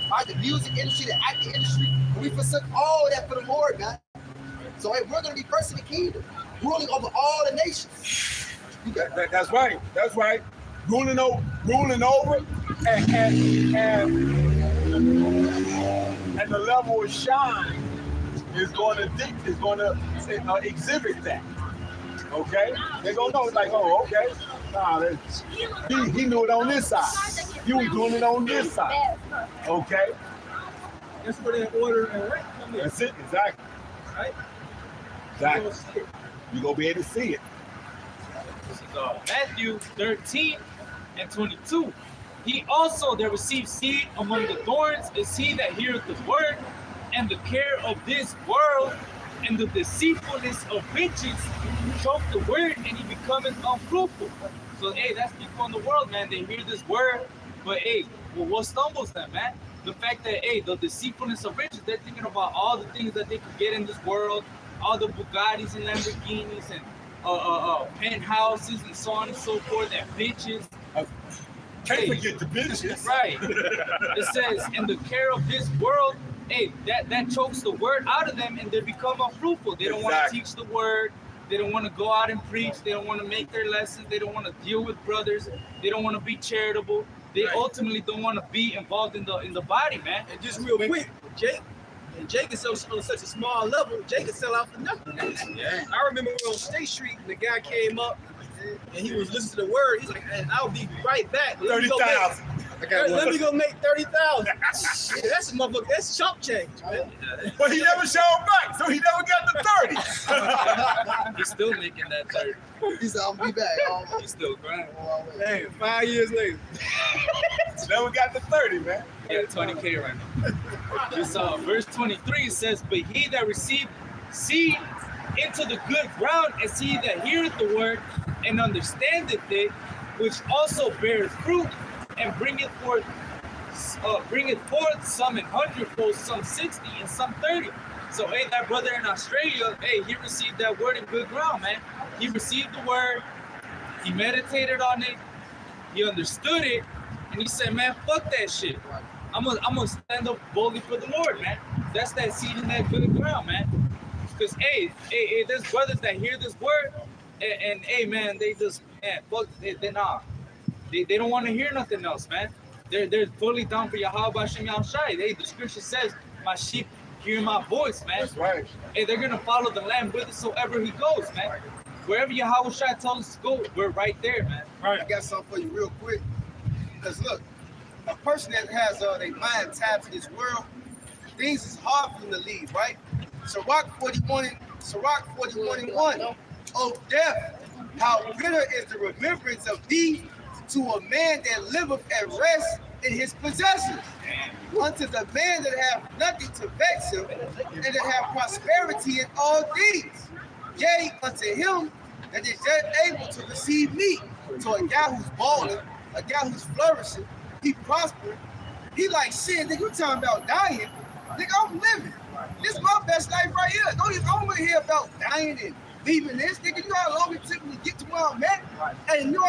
right? The music industry, the acting industry. We forsook all of that for the Lord, man. So hey, we're gonna be first in the kingdom, ruling over all the nations. That's right. That's right. Ruling over, and the level of shine is going to exhibit that. Okay, they're gonna know. It's like, oh, okay. Nah, he knew it on this side. You was doing it on this side. Okay. That's where that order and rank come in. That's it. Exactly. Right? Exactly. You're gonna be able to see it. This is Matthew 13 and 22. He also that receives seed among the thorns is he that heareth the word, and the care of this world and the deceitfulness of riches choke the word, and he becometh unfruitful. So hey, that's people in the world, man. They hear this word, but hey, well, what stumbles them, man? The fact that hey, the deceitfulness of riches, they're thinking about all the things that they could get in this world, all the Bugattis and Lamborghinis and penthouses and so on and so forth, and bitches. Can't forget the bitches. Right. It says, in the care of this world, hey, that chokes the word out of them, and they become unfruitful. They don't want to teach the word. They don't want to go out and preach. They don't want to make their lessons. They don't want to deal with brothers. They don't want to be charitable. They ultimately don't want to be involved in the body, man. And just real quick, Jake is on such a small level, Jake can sell out for nothing. Yeah. I remember we were on State Street and the guy came up and he was listening to the word. He's like, and I'll be right back. 30,000. Let me go make 30,000. That's a motherfucker. That's chump change, man. But he never showed back, so he never got the 30. He's still making that 30. He said, I'll be back. He's still grinding. Hey, 5 years later. Never got the 30, man. Yeah, 20K right now. This verse 23 says, but he that received seed into the good ground is he that heareth the word and understandeth it, which also beareth fruit and bringeth forth some in 100-fold, some 60, and some 30. So hey, that brother in Australia, hey, he received that word in good ground, man. He received the word, he meditated on it, he understood it, and he said, man, fuck that shit. I'm gonna stand up boldly for the Lord, man. That's that seed in that good ground, man. Because hey, there's brothers that hear this word, and hey, man, they just, man, fuck, they're not. They don't want to hear nothing else, man. They're fully down for Yahweh Shem Shai. The scripture says, my sheep hear my voice, man. That's right. Hey, they're gonna follow the Lamb whithersoever he goes, man. Wherever Yahweh Shai tells us to go, we're right there, man. Right. I got something for you real quick. Because look, a person that has their mind tapped to this world, things is hard for them to leave, right? Sirach 41 and 1. Oh death, how bitter is the remembrance of thee to a man that liveth at rest in his possessions. Unto the man that hath nothing to vex him, and that hath prosperity in all things. Yea, unto him that is able to receive meat. So a guy who's balling, a guy who's flourishing, he prospering. He like, shit, nigga, you talking about dying? Nigga, I'm living. This is my best life right here. Don't want to hear about dying and leaving this. Nigga, you know how long it took me to get to where I'm at? And you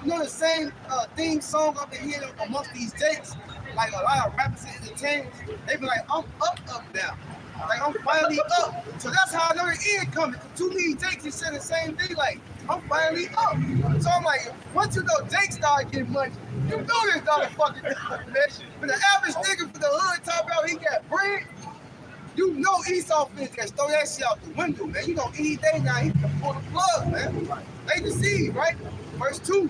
know the same theme song I've been hearing amongst these dates? Like a lot of rappers and entertainers, they be like, I'm up now. Like, I'm finally up. So that's how I know the end coming. Too many Jakes that said the same thing, like, I'm finally up. So I'm like, once you know Jake started getting money, you know this motherfucker. But the average nigga for the hood talk about he got bread, You know Esau finna just throw that shit out the window, man. You know any day now he can pull the plug, man. They deceived, right? Verse 2,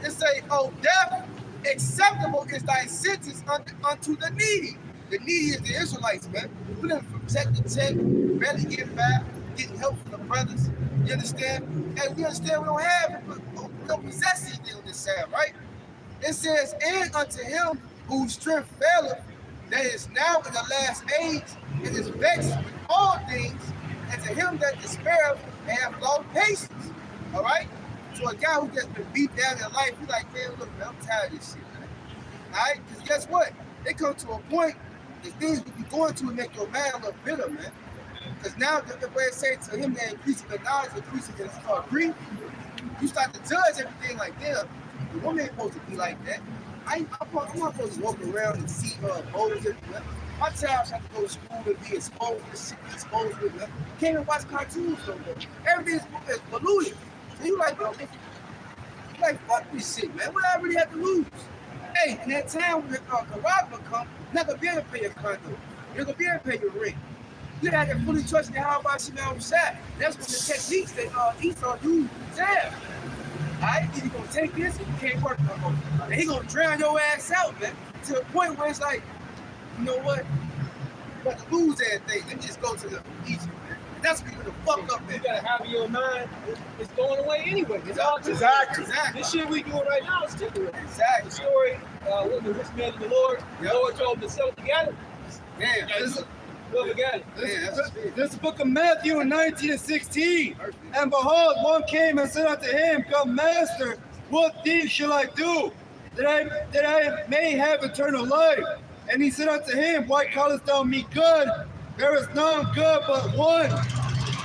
it say, oh, death, acceptable is thy sentence unto the needy. The needy is the Israelites, man. We done from check to check, barely get back, getting help from the brothers. You understand? And we understand we don't have it, but we don't possess anything on this side, right? It says, and unto him whose strength faileth, that is now in the last age, and is vexed with all things, and to him that despaireth and have long patience. All right? So a guy who just been beat down in life, he's like, man, look, man, I'm tired of this shit, man. All right? Because guess what? It comes to a point, the things we be going to make your man look bitter, man. Because now the way it say to him that increasing the knowledge, increasing his grief, you start to judge everything like, damn, the woman ain't supposed to be like that. I'm not supposed to walk around and see boulders everywhere. My child have to go to school and be exposed to shit, be exposed with them. Can't even watch cartoons no more. Everything is pollution. So you like, bro, you like, fuck this shit, man. What I really have to lose? Hey, in that time when the garage will come, you're not gonna be able to pay your condo. You're gonna be able to pay your rent. You have to fully trust in how about you on the side. That's what the techniques that Esau used there. Alright, either gonna take this or you can't work no more. And he gonna drown your ass out, man. To the point where it's like, you know what? You got to lose everything. Let me just go to the Egypt, man. And that's what you're gonna fuck up You at. gotta have in your mind, it's going away anyway. It's all Exactly. This shit we doing right now is temporary. The Exactly. story, with the rich man of the Lord, the Lord told him to sell it together. Damn. Whoever got it. This book of Matthew 19 and 16. And behold, one came and said unto him, Come, Master, what thing shall I do that I may have eternal life? And he said unto him, Why callest thou me good? There is none good but one,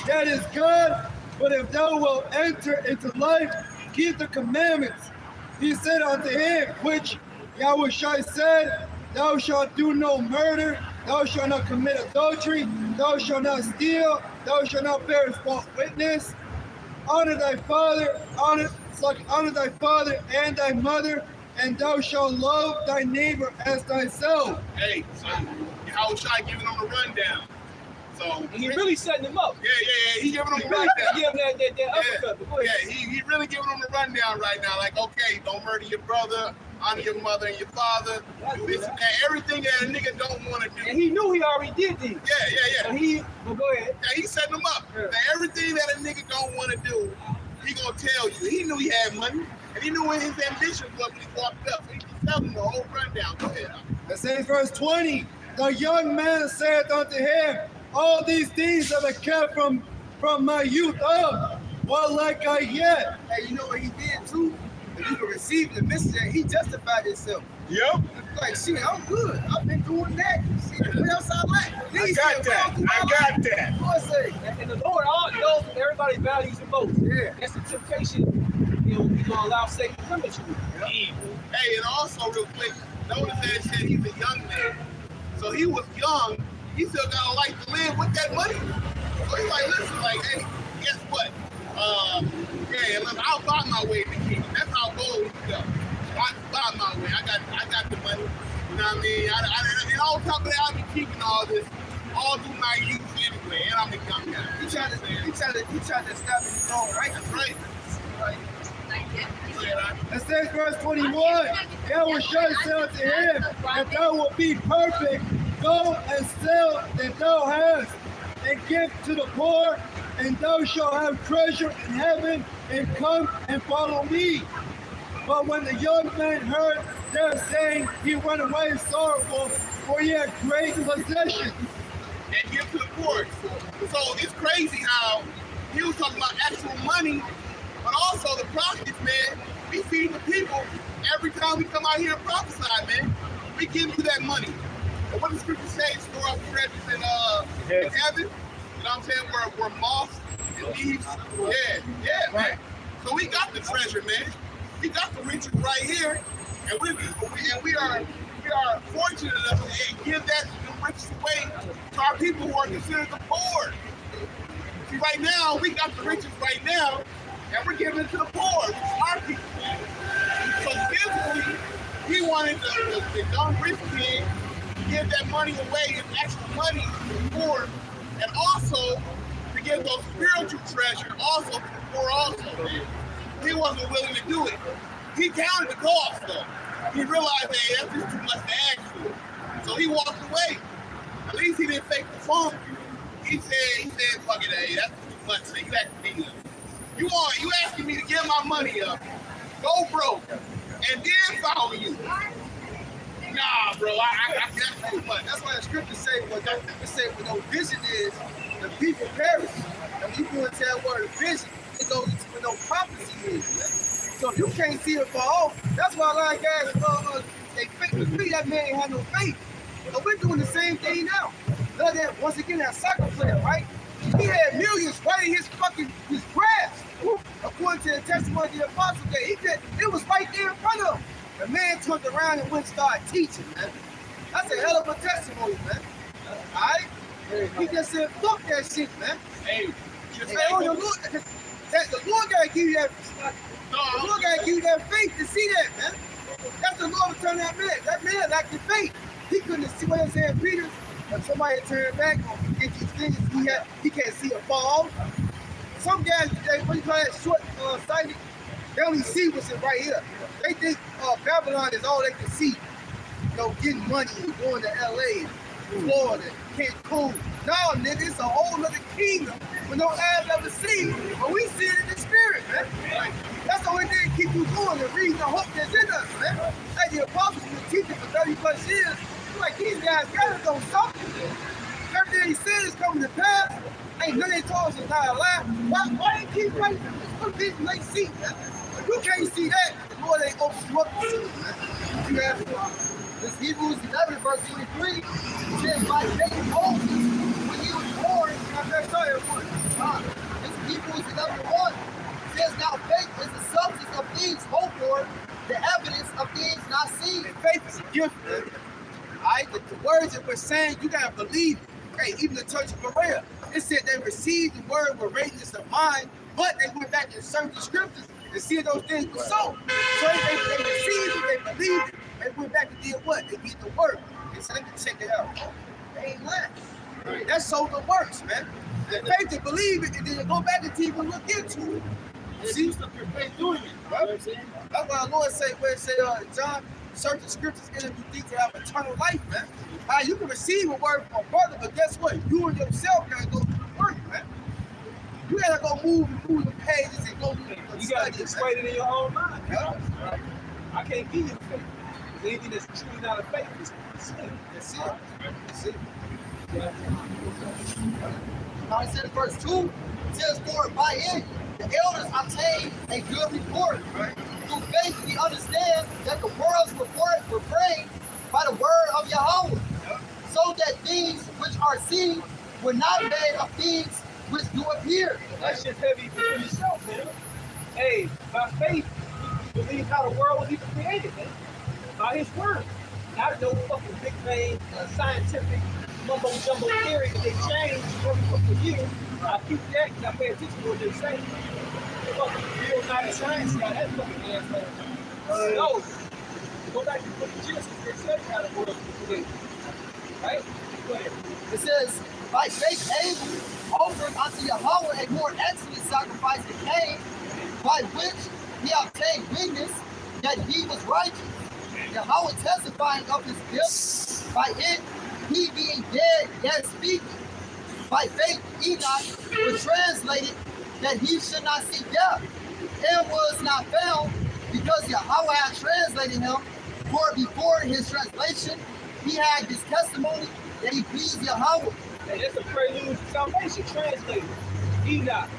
that is God. But if thou wilt enter into life, keep the commandments. He said unto him, which Yahushua said, Thou shalt do no murder, thou shalt not commit adultery, thou shalt not steal, thou shalt not bear false witness. Honor thy father, honor thy father and thy mother, and thou shalt love thy neighbor as thyself. Hey, so Yahushua giving them the rundown. So And he really setting him up. yeah. He giving them He the really rundown. give him that uppercut. But go ahead. Yeah, he really giving them the rundown right now. Like, okay, don't murder your brother, honor your mother and your father, do this and that, everything that a nigga don't want to do. And he knew he already did these. Yeah. And well, go ahead. Yeah, he setting them up. Yeah. Now, everything that a nigga don't want to do, he gonna tell you. He knew he had money, and he knew what his ambition was when he walked up. So he can tell him the whole rundown. Go ahead. It says verse 20, the young man said unto him, All these things have I kept from my youth up. What like I yet? Hey, you know what he did too? If you can receive the message, he justified himself. Yep. Like, shit, I'm good. I've been doing that. Shit, what else I like? I got that. What say? And the Lord all knows that everybody values the most. Yeah. That's the temptation. He's gonna allow Satan to come at you. Hey, and also real quick, notice that it said he's a young man. So he was young. He still got a life to live with that money. So he's like, listen, like, hey, guess what? I'll buy my way in the kingdom. That's how bold he got. I buy my way. I got the money. You know what I mean? And on top of that, I'll be keeping all this all through my youth anyway. And I'm a young guy. He tried to stop me from going right. That's right. It says verse 21, Yahushua said unto him, If thou wilt be perfect, go and sell that thou hast, and give to the poor, and thou shalt have treasure in heaven, and come and follow me. But when the young man heard their saying, he went away sorrowful, for he had great possessions. And give to the poor. So it's crazy how he was talking about actual money, but also the prophets, man. We feed the people every time we come out here and prophesy, man. We give you that money. And what the scripture says, store up treasures in heaven. You know what I'm saying? We're moths and thieves. Yeah, man. So we got the treasure, man. We got the riches right here, and we are fortunate enough to give that riches away to our people who are considered the poor. See, right now we got the riches right now, and we're giving it to the poor, which is our people. So physically, he wanted the young rich kid give that money away as extra money to the poor, and also to give those spiritual treasures also to the poor also, man. He wasn't willing to do it. He counted the cost though. He realized, hey, that's just too much to ask for. So he walked away. At least he didn't fake the funk. He said, fuck it, hey, that's too much, man. You asking me you asking me to give my money up, go broke, and then follow you. Nah, bro, I can't too much. That's why the scriptures say what no vision is, the people perish. And when you go into that word of vision, it goes into what no prophecy is. Man. So if you can't see it for all, that's why a lot of guys they fake the faith. That man ain't had no faith. But we're doing the same thing now. Look at once again that soccer player, right? He had millions right in his grasp. According to the testimony of the apostle that he did, it was right there in front of him. The man turned around and went and started teaching, man. That's a hell of a testimony, man. Alright? He just said, fuck that shit, man. Hey, The Lord gotta give you that. The Lord gotta give you that faith to see that, man. That's the Lord to turn that man. That man lacked the faith. He couldn't see what I'm saying, Peter. If somebody turned back and get these things, he can't see a fall. Some guys, what you call that, short-sighted, they only see what's right here. They think Babylon is all they can see. You know, getting money and going to LA, Florida, Cancun. No, nigga, it's a whole other kingdom with no eyes ever seen, but we see it in the spirit, man. That's the only thing that keep you going and reading the hope that's in us, man. Like the apostles been teaching for 30 plus years. Like these guys gotta know something. Everything he said is coming to pass. Ain't none of they told us it's not a lie. Why they keep waiting for this? What vision they see, man? If you can't see that, the Lord ain't open you up to see it, man. You have to. This Hebrews 11, verse 23, says, by faith Moses, when he was born, this Hebrews 11:1 says, now faith is the substance of things hoped for, the evidence of things not seen. And faith is a gift, man. Alright, the words that we're saying, you gotta believe it. Okay, even the church of Berea, it said they received the word with readiness of mind, but they went back and searched the scriptures and see those things were so. So they received it, they believed it, they went back and did what? They did the work. They said, let me check it out. They ain't lying. That's so the works, man. The faith to believe it and then go back and even look into it. See, your faith doing it. Right? You know what I'm saying? That's why the Lord say, where it say, John, search the scriptures in you think you have eternal life, man. You can receive a word from a brother, but guess what? You and yourself gotta go through the work, man. You gotta go move the pages and go through the You gotta get persuaded in your own mind. Yeah. Right? I can't give you the faith. Anything that's truly not a faith is sin. That's it. That's it. Now he said in verse 2, it says, for by it the elders obtained a good report. Right. Through faith we understand that the worlds were framed by the word of Yahweh, so that things which are seen were not made of things which do appear. That's just heavy for yourself, man. Hey, by faith, we believe how the world was even created, man. By his word. Not no fucking Big Bang, scientific mumbo jumbo theory that they change every couple of years. I keep that because I pay attention to what they're saying. Fucking real nice science got that fucking ass. No. Go back to the Genesis, they tell you how the world was created. Right? Go ahead. It says, by faith Abel offered unto Yahweh a more excellent sacrifice than Cain, by which he obtained witness that he was righteous. Yahweh testifying of his gift, by it he being dead yet speaking. By faith Enoch was translated that he should not see death, and was not found, because Yahweh had translated him. For before his translation, he had this testimony that he pleased Yahweh. Hey, that's a prelude to salvation, translated. Enoch.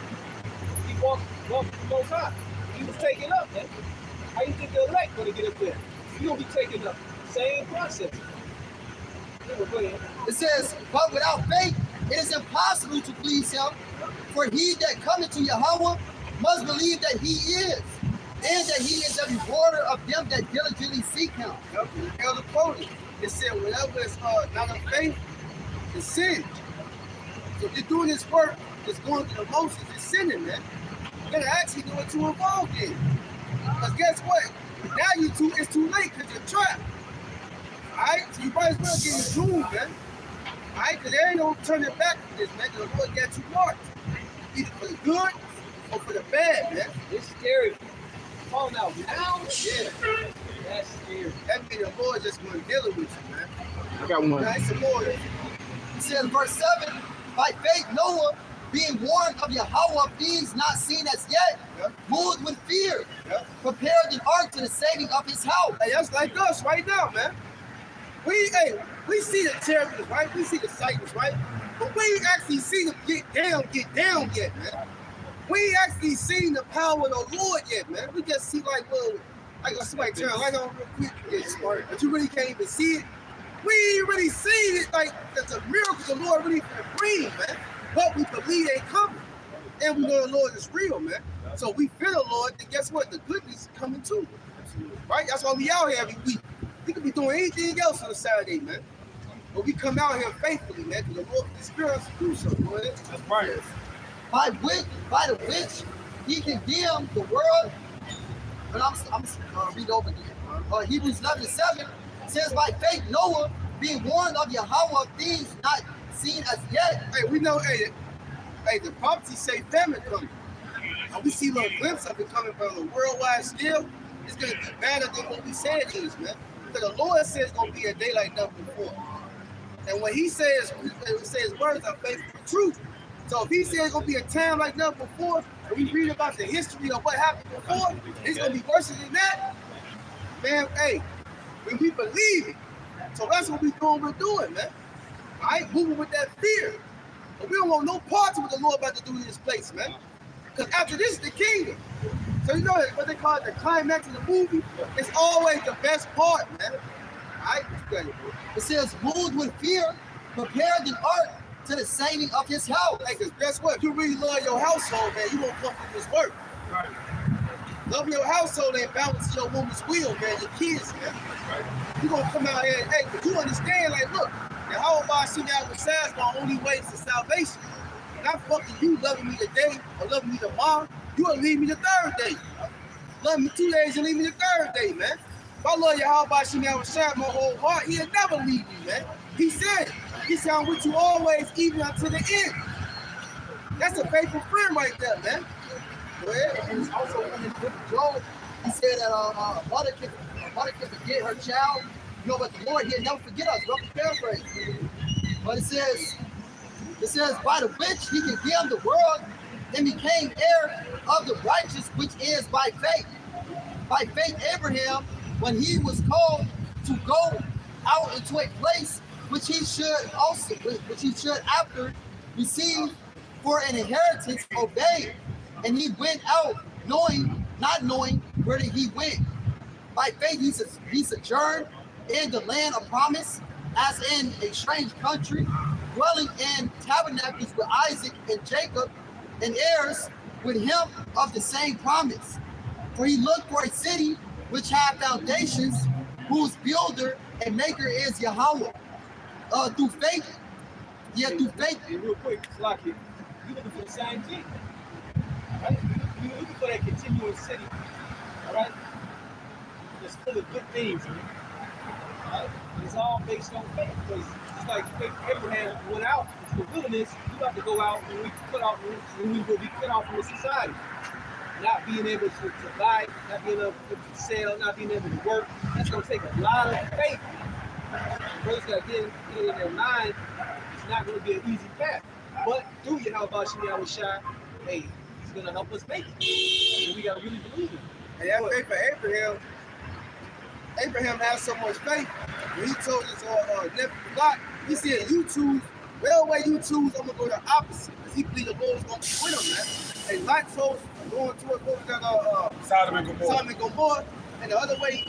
He walked the Most High. He was taken up, man. How you think the elect gonna get up there? You gonna be taken up. Same process. It says, but without faith, it is impossible to please him. For he that cometh to Yahweh must believe that he is, and that he is a rewarder of them that diligently seek him. Elder quoted, it said, whatever is not of faith, is sin. So if you're doing this work, it's going through the motions, it's sinning, man. You gotta actually know what you're involved in. Because guess what? Now it's too late because you're trapped. All right? So you might as well get in tune, man. All right? Because there ain't no turning back from this, man. The Lord got you marked. Either for the good or for the bad, man. It's scary. Falling out now? Yeah. That's scary. That means the Lord just going to deal with you, man. I got one. Nice some more. It says, verse 7, by faith Noah, being warned of Yahweh of things not seen as yet, moved with fear, prepared an ark to the saving of his house. Hey, that's like us right now, man. We see the chariots, right? We see the cycles, right? But we ain't actually seen them get down yet, man. We ain't actually seen the power of the Lord yet, man. We just see like, well, like somebody turn light on real quick, it's smart, but you really can't even see it. We ain't really seen it like that's a miracle the Lord really can bring, man. But we believe they coming. And we know the Lord is real, man. So we fear the Lord, and guess what? The goodness is coming too. Right? That's why we out here every week. We could be doing anything else on a Saturday, man. But we come out here faithfully, man, because the Lord can spirit us to do something. That's right. By the which he condemned the world. And I'm read over again. Hebrews 11:7 says, by faith Noah, being warned of Yahweh of things not seen as yet. Hey, we know, hey, the prophecy say famine coming. And we see a little glimpse of it coming from a worldwide scale. It's going to be better than what we said it is, man. Because the Lord says it's going to be a day like never before. And when he says words are faithful and truth. So if he says it's going to be a time like never before, and we read about the history of what happened before, it's going to be worse than that. Man, hey, when we believe it. So that's what we're doing, man. All right, moving with that fear. But we don't want no parts of what the Lord about to do in this place, man. Because after this is the kingdom. So you know what they call it, the climax of the movie? It's always the best part, man. All right, it says, moved with fear, prepared an ark to the saving of his house. Hey, because guess what? If you really love your household, man, you won't come from this work. Right. Love your household and balance your woman's will, man, your kids, man. Right. You're going to come out here and, hey, but you understand, like, look, and how about I see that besides my only way to salvation? Not fucking you loving me today or loving me tomorrow. You will leave me the third day. Love me 2 days and leave me the third day, man. If I love you, how about I see that beside my whole heart? He'll never leave me, man. He said it. He said, I'm with you always, even until the end. That's a faithful friend right there, man. Go ahead. And it's also in the book of Job, he said that a mother can forget her child, you know, but the Lord, he'll never forget us. Rough paraphrase. But it says, by the which he condemned the world and became heir of the righteous, which is by faith. By faith, Abraham, when he was called to go out into a place which he should after receive for an inheritance, obey. And he went out not knowing where he went. By faith, he sojourned in the land of promise, as in a strange country, dwelling in tabernacles with Isaac and Jacob, and heirs with him of the same promise. For he looked for a city which had foundations, whose builder and maker is Yahweh. Through faith. Hey, real quick, Slocky, you're looking for the same thing. Right? You're looking for that continuous city. All right? It's full of good things. Right? It's all based on faith. Because it's like Abraham went out to the wilderness, you have to go out when we will be cut off from the society. Not being able to buy, not being able to sell, not being able to work. That's going to take a lot of faith. Brothers got to get in their mind, it's not going to be an easy path. But through Yahweh Shemiah Shai, hey, he's going to help us make it. And we got to really believe it. And that faith for Abraham has so much faith. When he told his nephew Lot, he said, you choose, whatever way you choose, I'm going to go the opposite. Because he believed the Lord was going to be with him, man. And Lot chose going towards Sodom and Gomorrah. And the other way,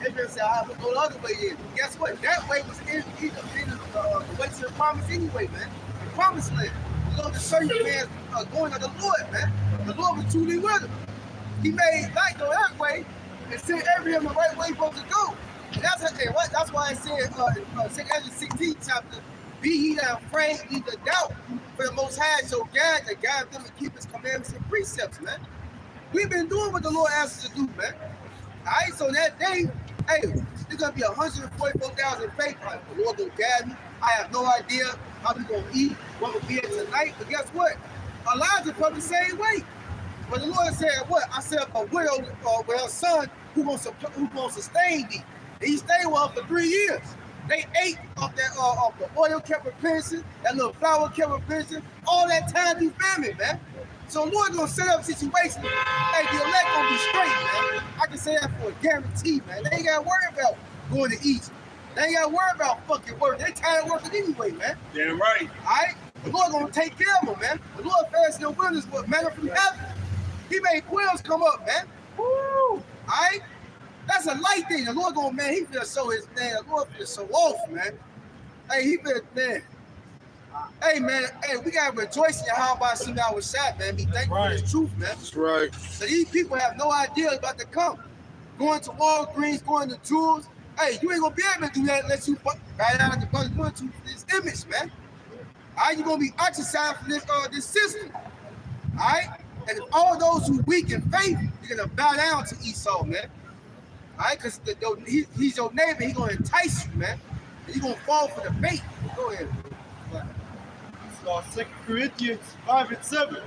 Abraham said, I will go the other way in. Guess what? That way was in the way to the promise anyway, man. The promised land. The Lord, the certain man going to the Lord, man. The Lord was truly with him. He made Lot go that way and sent Abraham the right way supposed to go. And that's why I said in 2 Ezra 16 chapter, be ye not afraid, neither doubt, for the Most High shall guide them and keep his commandments and precepts, man. We've been doing what the Lord asked us to do, man. All right, so that day, hey, there's gonna be 144,000 faith. Like, the Lord gonna guide me. I have no idea how we gonna eat, what we'll be at tonight. But guess what? Elijah felt the same way. But the Lord said, what? I said, a widow with her son who gonna sustain thee. And he stayed with her for 3 years. They ate off that off the oil kept replenishing, that little flour kept replenishing, all that time through famine, man. So Lord gonna set up a situation. Hey, the elect gonna be straight, man. I can say that for a guarantee, man. They ain't gotta worry about going to Egypt. They ain't gotta worry about fucking work. They tired of working anyway, man. Damn right. Alright? The Lord gonna take care of them, man. The Lord fast in the wilderness with manna from heaven. He made quails come up, man. Woo! Alright? That's a light thing. The Lord gonna, man, he feel so his man. The Lord feel so off, man. Hey, he feel, man. Hey, man, hey, we gotta rejoice in how about some our shot, man. Be thankful for his truth, man. That's right. So these people have no idea about to come. Going to Walgreens, going to Jewels. Hey, you ain't gonna be able to do that unless you right out of the bus going to this image, man. All right, you're gonna be ostracized from this system. All right? And all those who weak in faith, you're gonna bow down to Esau, man. All right, because he's your neighbor, he's gonna entice you, man. And you're gonna fall for the bait. Go ahead. 2 Corinthians 5:7.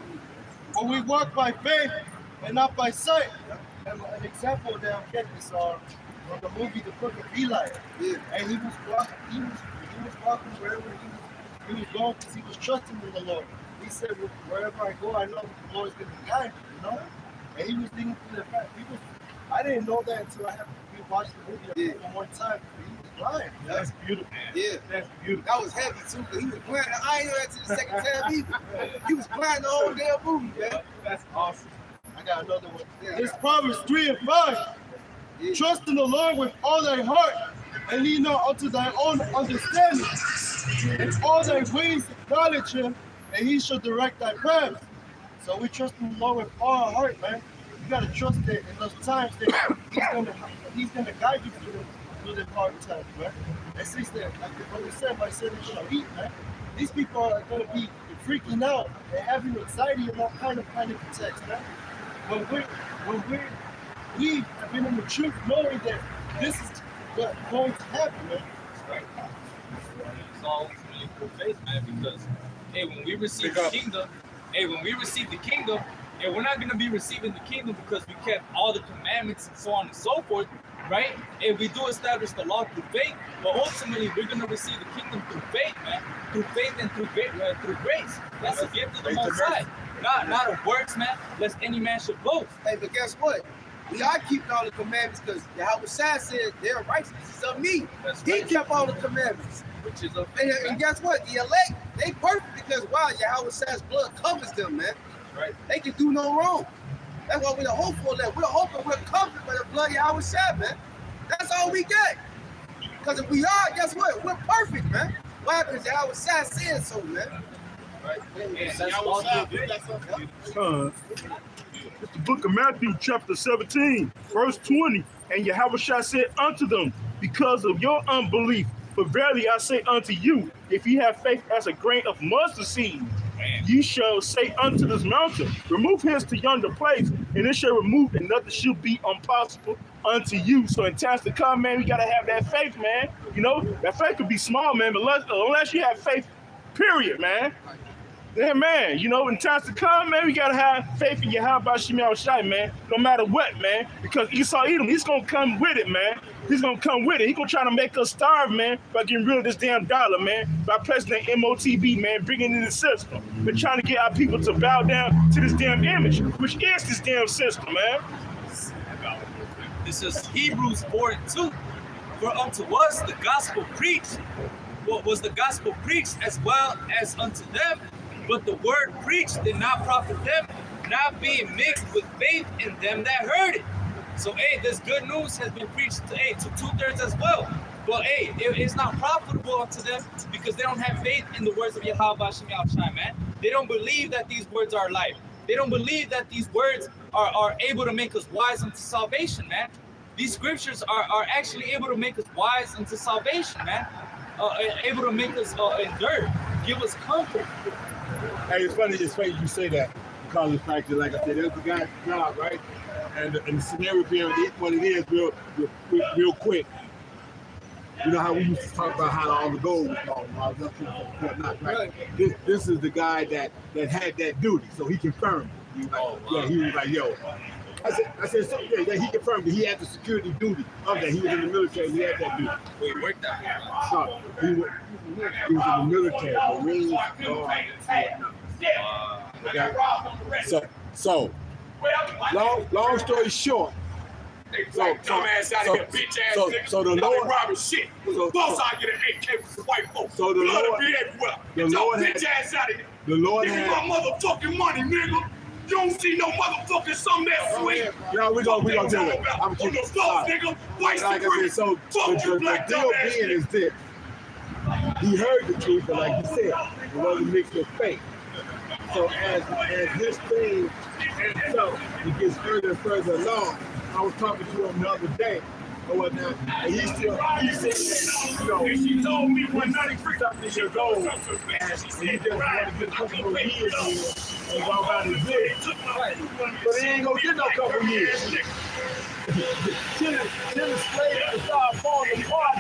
For we walk by faith and not by sight. And an example that I'm getting is from the movie The Book of Eli. Yeah. And he was walking wherever he was going because he was trusting in the Lord. He said, well, wherever I go, I know the Lord is going to guide me, you know? And he was thinking through the fact. I didn't know that until I watched the movie one time. He was blind. That's beautiful. Yeah. That's beautiful. That was heavy too, because he was blind. I ain't know that till the second time either. He was blind the whole damn movie, man. That's awesome. I got another one. Yeah. It's Proverbs 3:5. Yeah. Trust in the Lord with all thy heart, and lean not unto thy own understanding. In all thy ways acknowledge him, and he shall direct thy paths. So we trust in the Lord with all our heart, man. You gotta trust that in those times that he's gonna guide you through the hard times, man. And since that, like the brother said, my son shall eat, man. These people are gonna be freaking out and having anxiety and all kind of attacks, man. We have been in the truth knowing that this is what's going to happen, man. Right. It's all ultimately through faith, man, because hey, when we receive the kingdom, we're not gonna be receiving the kingdom because we kept all the commandments and so on and so forth, right? And we do establish the law through faith, but ultimately we're gonna receive the kingdom through faith, man. Through faith and through grace. That's a gift of the Most High. Not of works, man, lest any man should boast. Hey, but guess what? We are keeping all the commandments because Yahweh Shai said their righteousness is of me. That's He right. kept all the commandments. Which is a And guess what? The elect, they perfect because wow, Yahweh Shai's blood covers them, man. right. They can do no wrong. That's why we're the hopeful that we're hoping we're covered by the blood of Yahweh Shai, man. That's all we get. Because if we are, guess what? We're perfect, man. Why? Because Yahweh Shai said so, man. Right. Yeah, That's Yahweh all Shai, good. that's something. It's the book of Matthew, chapter 17, verse 20. And Yahweh Shai said unto them, because of your unbelief, for verily I say unto you, if ye have faith as a grain of mustard seed, ye shall say unto this mountain, remove hence to yonder place, and it shall remove, and nothing shall be impossible unto you. So in times to come, man, we gotta have that faith, man. You know, that faith could be small, man, but unless you have faith, period, man. Yeah, man, you know, in times to come, man, we gotta have faith in Yahweh Shai, Shai, man, no matter what, man, because Esau Edom, he's gonna come with it, man. He's gonna come with it. He's gonna try to make us starve, man, by getting rid of this damn dollar, man, by placing that MOTB, man, bringing in the system. Been trying to get our people to bow down to this damn image, which is this damn system, man. This is Hebrews 4:2. For unto us the gospel preached. What was the gospel preached as well as unto them? But the word preached did not profit them, not being mixed with faith in them that heard it. So, hey, this good news has been preached to 2/3 as well. But, hey, it's not profitable unto them because they don't have faith in the words of Yahweh Shai, man. They don't believe that these words are life. They don't believe that these words are able to make us wise unto salvation, man. These scriptures are actually able to make us wise unto salvation, man. Able to make us endure, give us comfort. Hey, it's funny you say that because the fact that, like I said, there's the guy's job, right? And the scenario being what it is real quick. You know how we used to talk about how all the gold was lost, all the whatnot, right? This is the guy that had that duty, so he confirmed it. He was like, yeah, he was like, yo. I said, so, yeah, he confirmed that he had the security duty of that. He was in the military, he had that duty. Wait, work that. No, he was in the military, Marines, Guard, okay? So, long story short, so the Lord robbing shit. Boss out get an AK with white folks. So the Lord had the Lord had my motherfucking money, nigga. You don't see no motherfucking something that sweet. Yeah, we gonna do it. I'm keeping the floor, nigga. White like I said, so the deal being is this. He heard the truth, but like he said, it wasn't mixed with faith. So as this thing itself, it gets further and further along. I was talking to him the other day or whatnot, and he said that, you know, she told me when 93 years old, and he just wanted to get a couple more years here and go about his business. But he ain't gonna get no couple years. Till the slaves start falling apart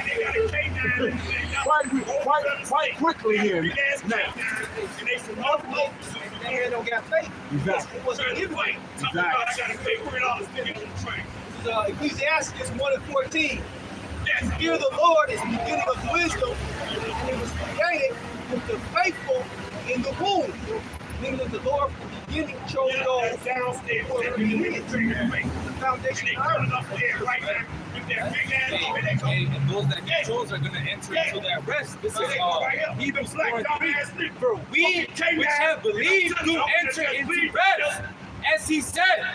quite quickly here now. Man don't got faith. Exactly. It wasn't given. Exactly. Ecclesiastes 1:14. Fear the Lord is the beginning of wisdom, and it was created with the faithful in the womb. Meaning that the Lord from the beginning chose those downstairs for the foundation of the right there. And those that he chose are going to enter into that rest. This is Hebrews 4:3. For we which have believed do enter into rest, as he said,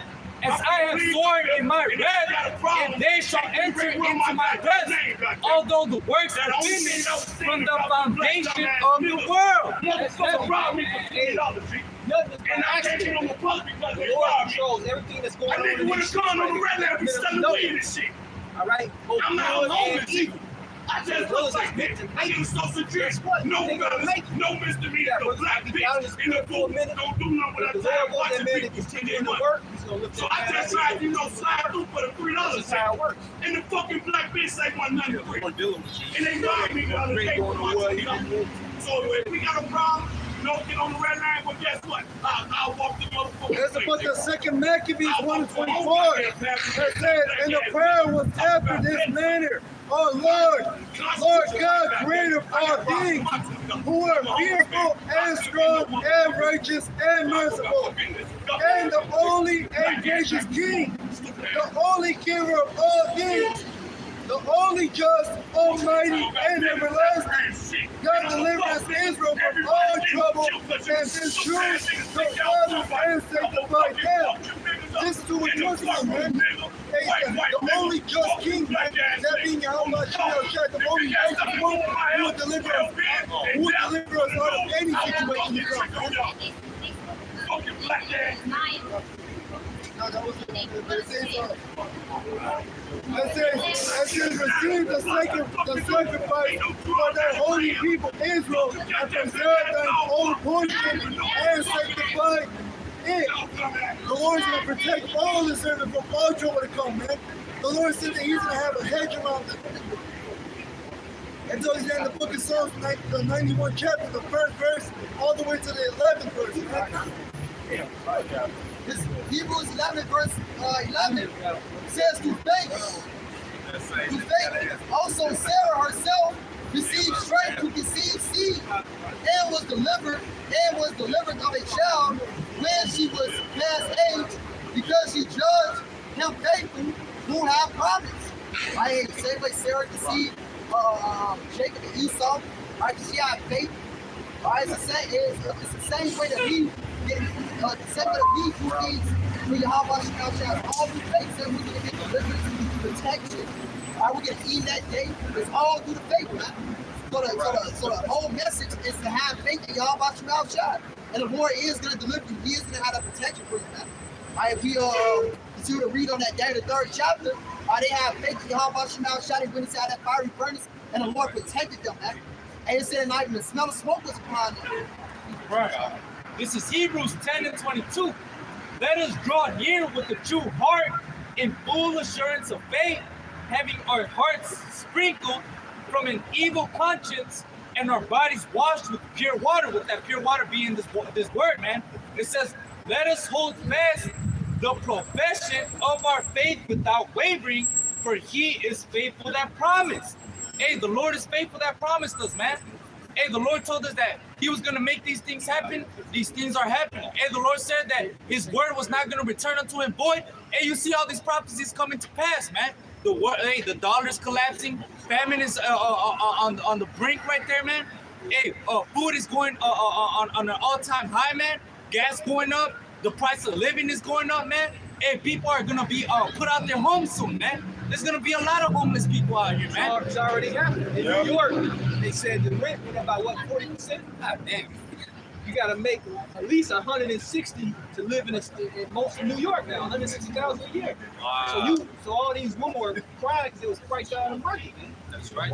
as I have sworn in my rest, and they shall enter into my rest, although the works are finished from the foundation of the world. That's heavy. Nothing actually. The Lord controls everything that's going on in this shit. All right? I'm not alone with you. I just look like this. I use social justice. No misdemeanor, no black bitch in the book. Don't do nothing with a time. Watch it continue to work. So I just tried to, slide through for the $3. That's how it works. And the fucking black bitch say 193. And they robbed me the other day for $1. So if we got a problem, don't get on the red line, but guess what? I'll walk the motherfucker. That's about the second Maccabees 1:24. That said, and the prayer was after this manner. Oh Lord God, creator of all things, who are fearful and strong and righteous and merciful, and the only and gracious King, the only giver of all things, the only just, almighty, and everlasting. God delivers Israel from all trouble and sends truth to fathers and sanctify them. This is who we're talking about, man. The only just king, man, that being Yahweh Shai, the only righteous one who will deliver us out of any situation you come. No, that was it says, receive the sacrifice for their holy people, Israel, and preserve their own portion and sanctify it. The Lord is going to protect all the servants from all trouble to come, man. The Lord said that He's going to have a hedge around them. And so He's in the book of Psalms, the 91st chapter, the 1st verse, all the way to the 11th verse. This Hebrews 11 verse 11 says to faith. Also Sarah herself received strength to conceive seed and was delivered of a child when she was past age, because she judged him faithful who had promised. Right? The same way Sarah conceived Jacob and Esau, right? She had faith. Right? It's the same way that we get the same way that we do things for Yahweh Shai, all through faith, so we can get deliverance, protection. Right? We're gonna eat that day. It's all through the faith, man. So the whole message is to have faith in Yahweh Shai. And the Lord is going to deliver you. He is going to have that protection for you, man. Right, if we continue to read on that day, the 3rd chapter, they have faith in Yahweh Shai. They went inside that fiery furnace, and the Lord protected them, man. And it said, not even the smell of smoke was upon them. Right. This is Hebrews 10:22. Let us draw near with a true heart in full assurance of faith, having our hearts sprinkled from an evil conscience and our bodies washed with pure water, with that pure water being this word, man. It says, let us hold fast the profession of our faith without wavering, for he is faithful that promised. Hey, the Lord is faithful that promised us, man. Hey, the Lord told us that he was going to make these things happen. These things are happening. Hey, the Lord said that his word was not going to return unto him void. Hey, you see all these prophecies coming to pass, man. The dollar's collapsing. Famine is on the brink right there, man. Hey, food is going on an all-time high, man. Gas going up. The price of living is going up, man. Hey, people are going to be put out their homes soon, man. There's going to be a lot of homeless people out here, man. It's already happened. In New York, they said the rent went up by what, 40%? God damn. You got to make at least 160 to live in most of New York now, 160,000 a year. Wow. So all these women were crying because it was priced out of the market. That's right.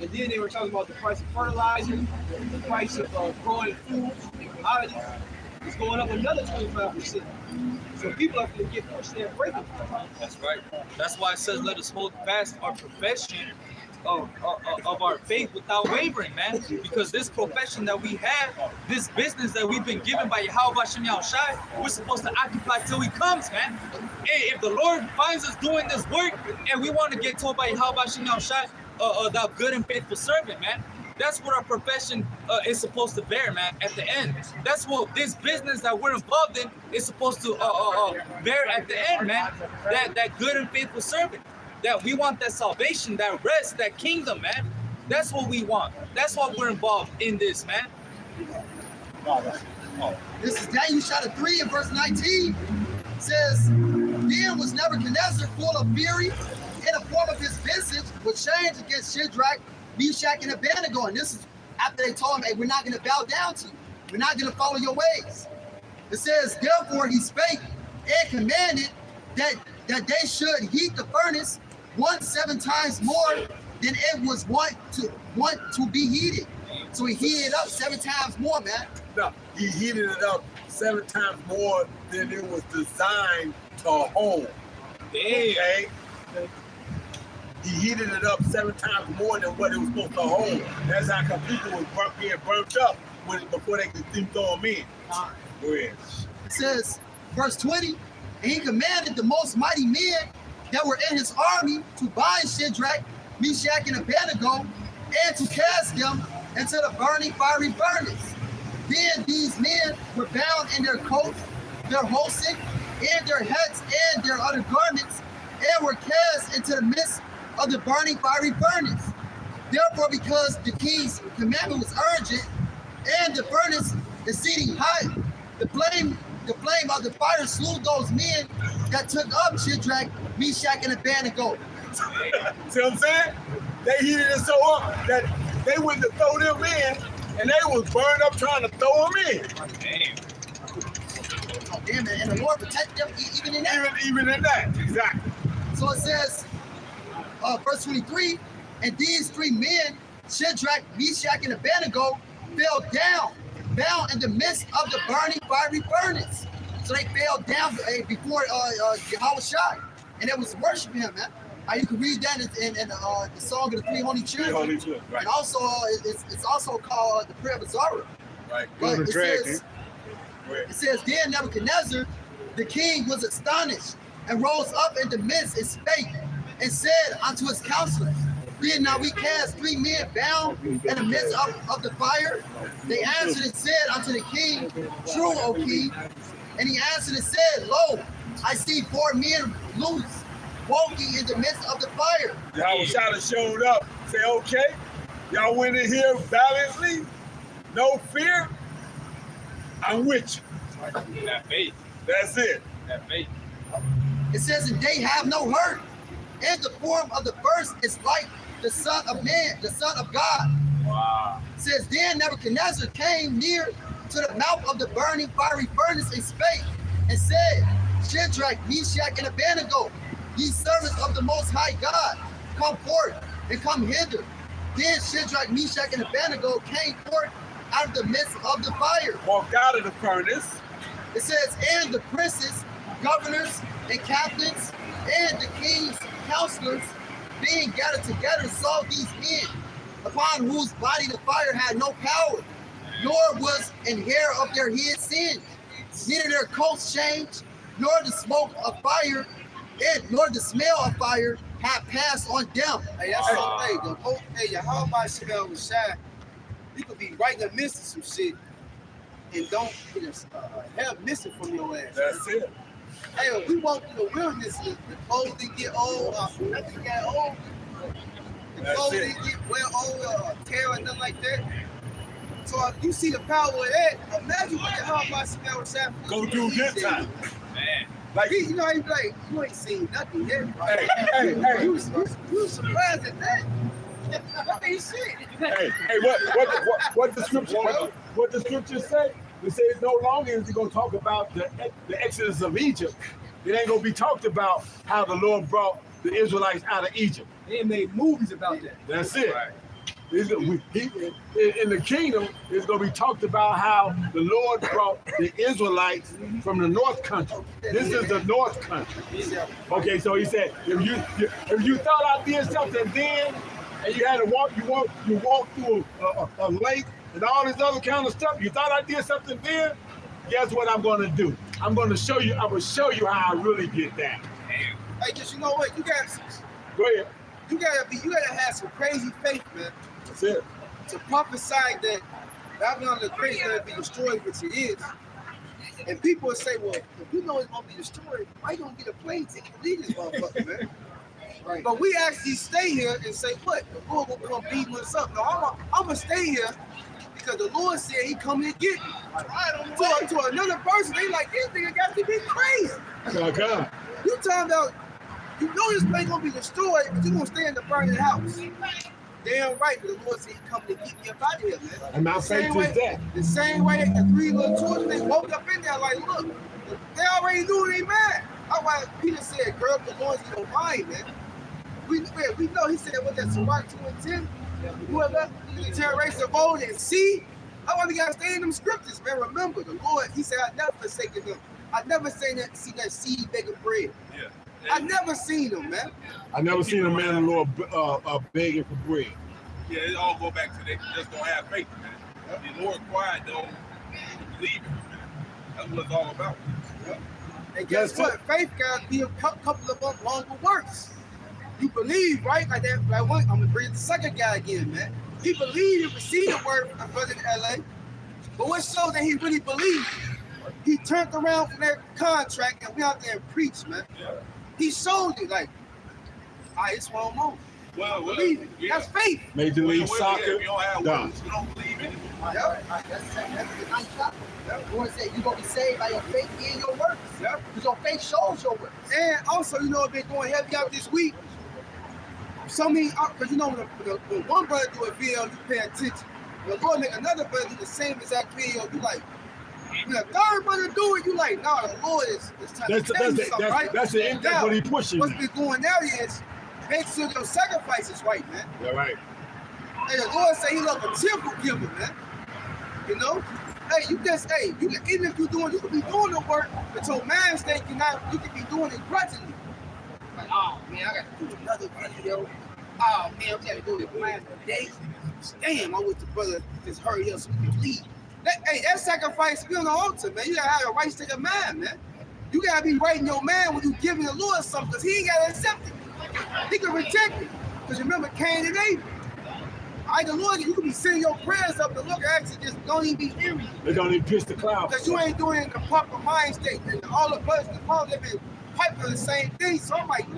And then they were talking about the price of fertilizer, the price of growing food, commodities. It's going up another 25%. So people are going to get pushed there breaking. That's right. That's why it says, let us hold fast our profession of our faith without wavering, man. Because this profession that we have, this business that we've been given by Yahweh Shem Yahushai, we're supposed to occupy till he comes, man. Hey, if the Lord finds us doing this work and we want to get told by Yahweh Shem Yahushai, thou good and faithful servant, man. That's what our profession is supposed to bear, man, at the end. That's what this business that we're involved in is supposed to bear at the end, man. That good and faithful servant. That we want that salvation, that rest, that kingdom, man. That's what we want. That's why we're involved in this, man. This is Daniel chapter 3 and verse 19. It says, then was Nebuchadnezzar full of fury, and the form of his visage was changed against Shadrach, Meshach, and Abednego. And this is after they told him, hey, we're not going to bow down to you. We're not going to follow your ways. It says, therefore he spake and commanded that they should heat the furnace 7 times more than it was want to be heated. So he heated it up 7 times more, man. No, he heated it up 7 times more than it was designed to hold. Okay? He heated it up 7 times more than what it was supposed to hold. That's how come people was being burnt up before they could throw them in. Go ahead. It says, verse 20, and he commanded the most mighty men that were in his army to bind Shadrach, Meshach, and Abednego, and to cast them into the burning fiery furnace. Then these men were bound in their coats, their hosen, and their heads, and their other garments, and were cast into the midst of the burning fiery furnace. Therefore, because the king's commandment was urgent, and the furnace exceeding hot, the flame of the fire slew those men that took up Shadrach, Meshach, and Abednego. See what I'm saying? They heated it so up that they went to throw them in, and they was burned up trying to throw them in. Damn it, and the Lord protect them even in that. Even in that, exactly. So it says, verse 23, and these 3 men, Shadrach, Meshach, and Abednego, fell down, bound in the midst of the burning fiery furnace. So they fell down before Yahushua, and they was worshiping him, man. You can read that in the Song of the 3 Holy Children. Right. And also, it's also called the Prayer of Azariah. Right. But it says, then Nebuchadnezzar, the king, was astonished, and rose up in the midst and spake, and said unto his counselors, did not we cast 3 men bound in the midst of the fire? They answered and said unto the king, true, O king. And he answered and said, lo, I see 4 men loose, walking in the midst of the fire. Yahushua showed up, say, okay, y'all went in here valiantly, no fear, I'm with you. That faith. That's it. That faith. It says, and they have no hurt. And the form of the first is like the Son of Man, the Son of God. Wow. It says, then Nebuchadnezzar came near to the mouth of the burning fiery furnace and spake, and said, Shadrach, Meshach, and Abednego, ye servants of the Most High God, come forth and come hither. Then Shadrach, Meshach, and Abednego came forth out of the midst of the fire. Walked out of the furnace. It says, and the princes, governors, and captains, and the king's counselors, being gathered together, saw these men upon whose body the fire had no power, nor was an hair of their head singed, neither their coats changed, nor the smoke of fire, nor the smell of fire had passed on them. Hey, that's something. Hey, how my smell was shy. You could be right in the midst of some shit and don't get a hair missing from your ass. That's it. Hey, when we walk through the wilderness, the clothes they get old, nothing get old. The That's clothes it. they get well old, tear and nothing like that. So if you see the power of that, imagine what the hell my smell was shy. Go do good time. Man. Like, You know, you like, you ain't seen nothing yet. hey, hey, hey. You was surprised at that. That ain't shit. Hey, what the scriptures say? It says no longer is it going to talk about the exodus of Egypt. It ain't going to be talked about how the Lord brought the Israelites out of Egypt. They made movies about that. That's it. In the kingdom, it's going to be talked about how the Lord brought the Israelites from the north country. This is the north country. Okay, so he said, if you thought I did something then, and you had to walk through a lake and all this other kind of stuff, you thought I did something then, guess what I'm going to do? I'm going to show you. I will show you how I really get down. Hey, just you know what? You gotta have some crazy faith, man. That's it. To prophesy that Babylon the Great is gonna be destroyed, which it is. And people will say, well, if you know it's gonna be destroyed, why you don't get a plane ticket to leave this motherfucker, man? Right. But we actually stay here and say, what? The Lord will come beating us up. No, I'm gonna stay here because the Lord said he coming to get me. To another person, they like, this nigga got to be crazy. Okay. You talking about, you know this place gonna be destroyed, but you gonna stay in the burning house. Damn right, but the Lord said he coming to get me up out of here, man. And my faith is that. The same way the three little children, they woke up in there like, look, they already knew they mad. That's why Peter said, girl, the Lord's in your mind, man. We know, he said, what that, Sirach 2:10? Whoever, the generation of old and see. That's why we gotta stay in them scriptures, man. Remember, the Lord, he said, I never forsaken them. I never seen that seed begging bread. Yeah. I never seen them, man. I never seen a man of the Lord begging for bread. Yeah, it all go back to they just don't have faith, man. The Lord quiet don't believe it. That's what it's all about. And guess what? Faith gotta be a couple of them longer works. You believe, right? Like that. Like one, I'm gonna bring the second guy again, man. He believed and received the word from brother in LA. But what shows that he really believed? He turned around from that contract and went out there and preached, man. Yeah. He showed it like, all right, it's one more. Well, Believe it. yeah. That's faith. Major League Well, Soccer, if you don't have done. words, you don't believe in it. Yep. That's the nice chapter. The Lord said you're going to be saved by your faith and your works. Yep. Because your faith shows your works. And also, you know, I've been going heavy out this week. So many, because you know, when one brother do a video, you pay attention. When the Lord make another brother do the same exact video, you like, when a third brother do it, you like, nah, the Lord is trying to tell you something, right? That's what he pushing. What's been going now is, make sure your sacrifice is right, man. Yeah, right. And the Lord say he love a cheerful giver, man. You know? Hey, you can, even if you can be doing the work, but your mind state you can be doing it grudgingly. Like, oh man, I got to do another video. Oh man, we got to do it plan today. Damn, I wish the brother just hurry up so we can leave. That sacrifice be on the altar, man. You gotta have a right state of mind, man. You gotta be right in your mind when you giving the Lord something, because he ain't gotta accept it. He can reject it. Because remember Cain and Abel. The Lord, you can be sending your prayers up, the Lord actually just don't even be hearing you. They don't even pierce the clouds. Because you ain't doing it in the proper mind state. And all the brothers in the Bible, they've been piping the same thing. So I'm like,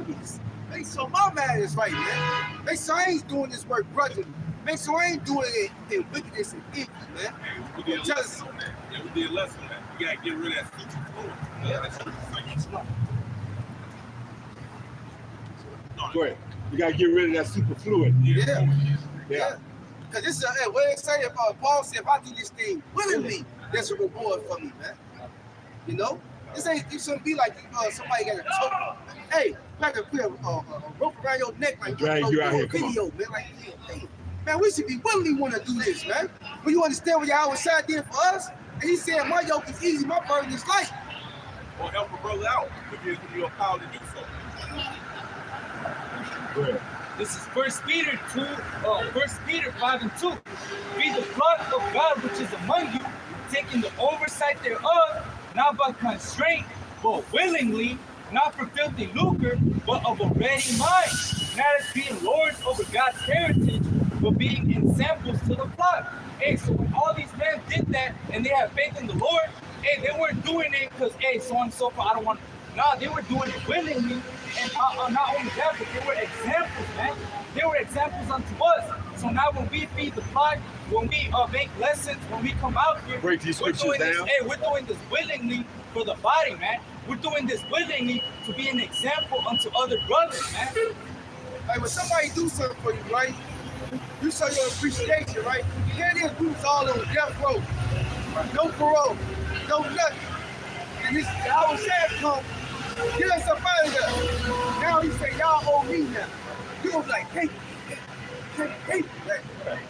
make sure my man is right, man. Make sure I ain't doing this work grudgingly. Make sure I ain't doing it in wickedness and envy, man. We did a lesson on that. Yeah, we did a lesson on that. You gotta get rid of that super fluid. Yeah, that's what Go ahead. You gotta get rid of that superfluid. Yeah. Because this is what they say. Paul said, if I do this thing willingly, there's a reward for me, man. You know? This ain't, you shouldn't be like somebody got a choke. Hey, like to put a rope around your neck, like drag you out here, video, man. Like, hey, man, we should be willingly want to do this, man. When you understand what Yahweh Shai did for us, and he said, my yoke is easy, my burden is light. Or help a brother out if you're called to do so. Good. This is 1 Peter 5 and 2. Be the flock of God which is among you, taking the oversight thereof, not by constraint, but willingly, not for filthy lucre, but of a ready mind, not as being lords over God's heritage, but being examples to the flock. Hey, so when all these men did that and they had faith in the Lord, hey, they weren't doing it because, hey, so on and so forth, I don't want to. No, they were doing it willingly, and not only that, but they were examples, man. They were examples unto us. So now when we feed the flock, when we make lessons, when we come out here, break these we're scriptures doing down. this, hey, we're doing this willingly for the body, man. We're doing this willingly to be an example unto other brothers, man. Like when somebody do something for you, right? You show your appreciation, right? Here it is, dudes all on death row. No parole, no nothing. And this our sheriff come, get us up out of there. Now he say, y'all owe me now. You gonna be like, hey.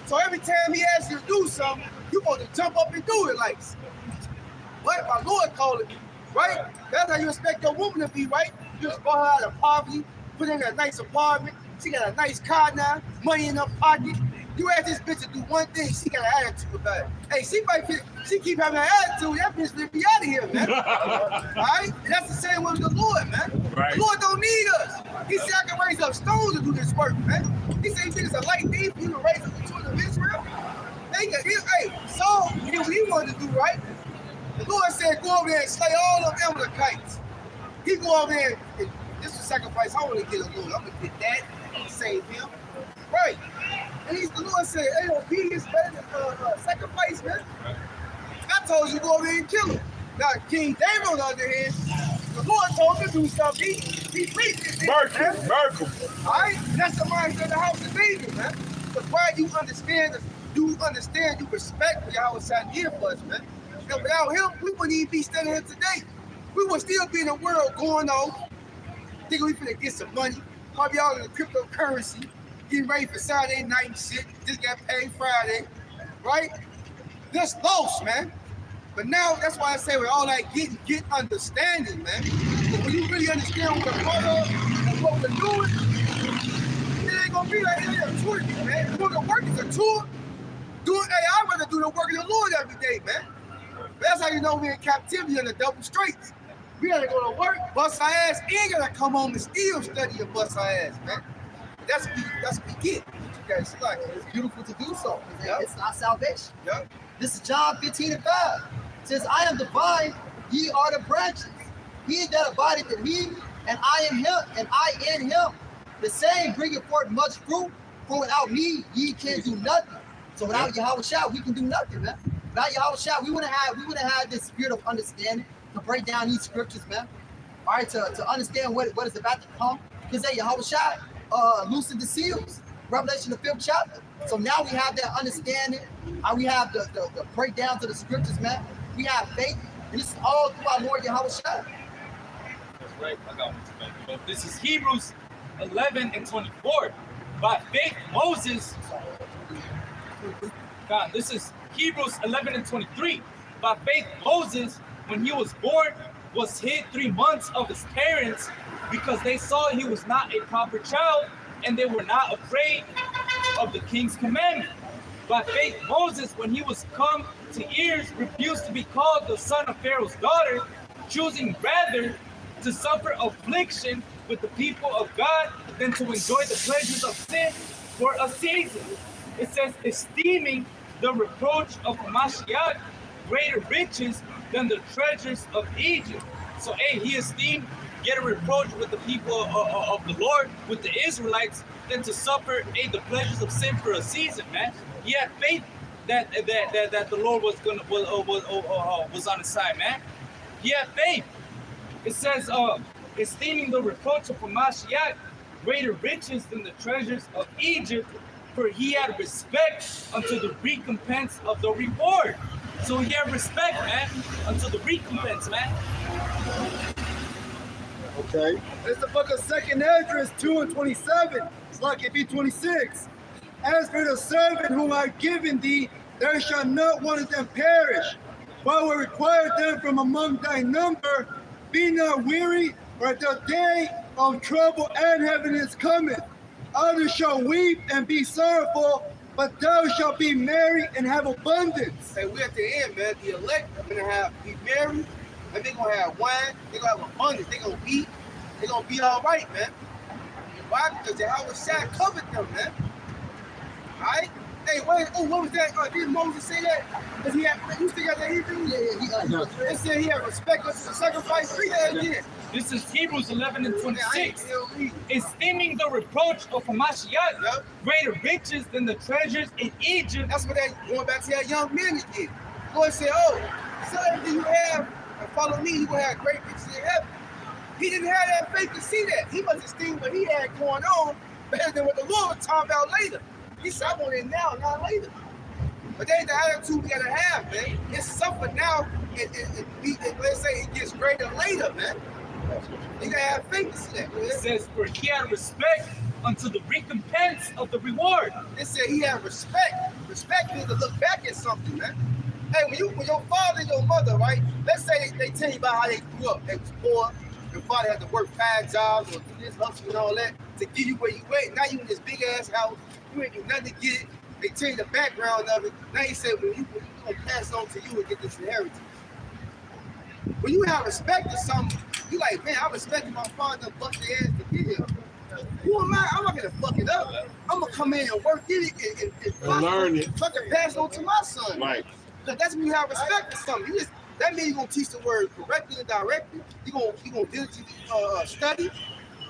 So every time he asks you to do something, you want to jump up and do it like, what? My Lord calling me, right? That's how you expect your woman to be, right? You just bought her out of poverty, put her in a nice apartment, she got a nice car now, money in her pocket. You ask this bitch to do one thing, she got an attitude about it. Hey, she keep having an attitude, that bitch will be out of here, man. Alright? And that's the same with the Lord, man. Right. The Lord don't need us. He said I can raise up stones to do this work, man. He said he think it's a light thing for you to raise up the children of Israel. Hey, Saul did what he wanted to do, right? The Lord said, go over there and slay all them Amalekites. He go over there and this is a sacrifice. I want to get a Lord. I'm going to get that. I'm going to save him. Right. And the Lord said, hey, obedience better than sacrifice, man. I told you to go over there and kill him. Now, King David, on the other hand, the Lord told him to do something. He preached it. Merkel. All right? And that's the mindset of the house of David, man. Because why you understand, you respect what Yahweh did for us, man. And without him, we wouldn't even be standing here today. We would still be in the world going on, thinking we finna get some money. Probably all in the cryptocurrency, getting ready for Saturday night and shit. Just got paid Friday, right? That's lost, man. But now, that's why I say with all that get understanding, man. When you really understand what we're part of and what we're doing, it ain't gonna be like any other tour, man. Doing the work is a tour. I'd rather do the work of the Lord every day, man. That's how you know we're in captivity on the double straights. We gotta go to work, bust our ass, and gotta come home and still study and bust our ass, man. That's what we get. You guys like It's beautiful to do so. Yeah. It's not salvation. yeah. This is John 15:5. It says, I am the vine, ye are the branches. He that abideth in me, and I in him, and I in him, the same bringeth forth much fruit, for without me ye can do nothing. So without Yahweh Shah, we can do nothing, man. Without Yahweh Shah, we wouldn't have this spirit of understanding to break down these scriptures, man. All right, to understand what is about to come. Because Yahweh Shah loosened the seals, Revelation the 5th chapter. So now we have that understanding. We have the breakdowns of the scriptures, man. We have faith, and this is all through our Lord Yahweh Shah. That's right. I got one. This is Hebrews 11 and 24. By faith, Moses. God, this is Hebrews 11 and 23. By faith, Moses, when he was born, was hid 3 months of his parents because they saw he was not a proper child and they were not afraid of the king's commandment. By faith, Moses, when he was come to years, refused to be called the son of Pharaoh's daughter, choosing rather to suffer affliction with the people of God than to enjoy the pleasures of sin for a season. It says, esteeming the reproach of Mashiach greater riches than the treasures of Egypt. So, hey, he esteemed get a reproach with the people of the Lord, with the Israelites, than to suffer the pleasures of sin for a season, man. He had faith that the Lord was on his side, man. He had faith. It says, esteeming the reproach of Mashiach greater riches than the treasures of Egypt, for he had respect unto the recompense of the reward. So he had respect, man, unto the recompense, man. Okay. It's the book of 2nd Esdras 2 and 27. It's like it be 26. As for the servant whom I have given thee, there shall not one of them perish. But I will require them from among thy number. Be not weary, for the day of trouble and heaven is coming. Others shall weep and be sorrowful, but those shall be merry and have abundance. Hey, we at the end, man. The elect are gonna be married, and they're gonna have wine, they're gonna have abundance, they're gonna eat, they're gonna be all right, man. Why? Because Yahweh Shai covered them, man. Alright? Hey, wait, oh, what was that? Did Moses say that? Because he had, you still got that Hebrew? Yeah. They said he had respect unto the sacrifice. Read that again. This is Hebrews 11 and 26. Esteeming the reproach of Hamashiach greater riches than the treasures in Egypt. That's what that, going back to that young man again. Lord said, oh, son, do you have, and follow me, you will have great riches in heaven. He didn't have that faith to see that. He must esteem what he had going on better than what the Lord was talking about later. He said, I want it now, not later. But that ain't the attitude we gotta have, man. It's suffer now, and let's say it gets greater later, man. You gotta have faith to see that. It says, for he had respect unto the recompense of the reward. It said he had respect. Respect means to look back at something, man. Hey, when your father and your mother, right? Let's say they tell you about how they grew up. They was poor. Your father had to work 5 jobs or do this hustle and all that to get you where you went. Now you in this big ass house. You ain't do nothing to get it. They tell you the background of it. Now you say, well, you gonna pass on to you and get this inheritance. When you have respect to something, you like, man, I respected my father and bust their ass to get here. Who am I? I'm not gonna fuck it up. I'm gonna come in and work it and learn it. So I can pass it on to my son. Right. Because that's when you have respect for something. That means you're gonna teach the word correctly and directly. You're gonna diligently study,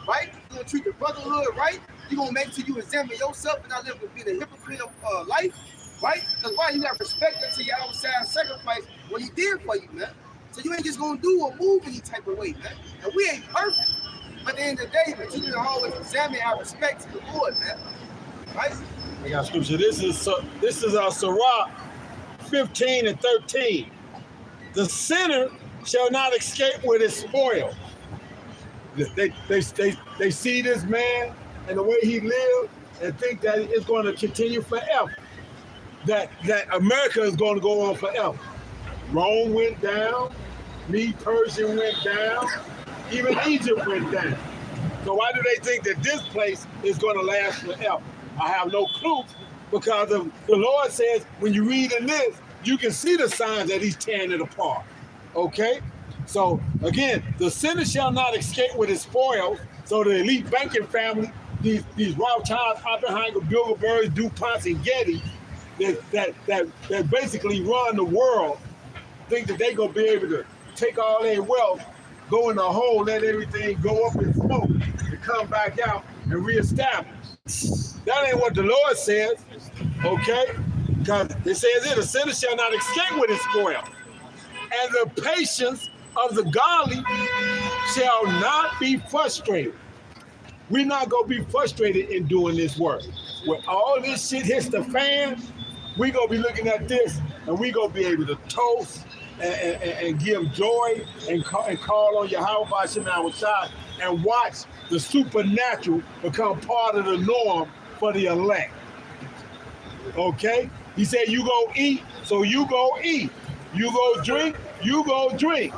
right? You're gonna treat the brotherhood right. You're gonna make sure you examine yourself and not live with being a hypocrite of life, right? Because why? You got respect unto your outside sacrifice what he did for you, man. So you ain't just gonna do or move any type of way, man. And we ain't perfect. But at the end of the day, man, you can always examine our respect to the Lord, man. Right? I got scripture. This is Sirach 15 and 13. The sinner shall not escape with his spoil. They see this man and the way he lived and think that it's going to continue forever. That America is going to go on forever. Rome went down, Persia went down, even Egypt went down. So why do they think that this place is going to last forever? I have no clue, because the Lord says when you read in this, you can see the signs that he's tearing it apart. Okay? So again, the sinner shall not escape with his spoils. So the elite banking family, these Rothschilds, Oppenheimer, Bilderbergs, DuPonts, and Getty, that basically run the world, think that they're gonna be able to take all their wealth, go in a hole, let everything go up in smoke, and come back out and reestablish. That ain't what the Lord says, okay? Because it says it, the sinner shall not escape with his spoil. And the patience of the godly shall not be frustrated. We're not gonna be frustrated in doing this work. When all this shit hits the fan, we're gonna be looking at this and we're gonna be able to toast and give joy and call on Yahweh B'Shem Shai and watch the supernatural become part of the norm for the elect. Okay? He said, you go eat, so you go eat. You go drink, you go drink.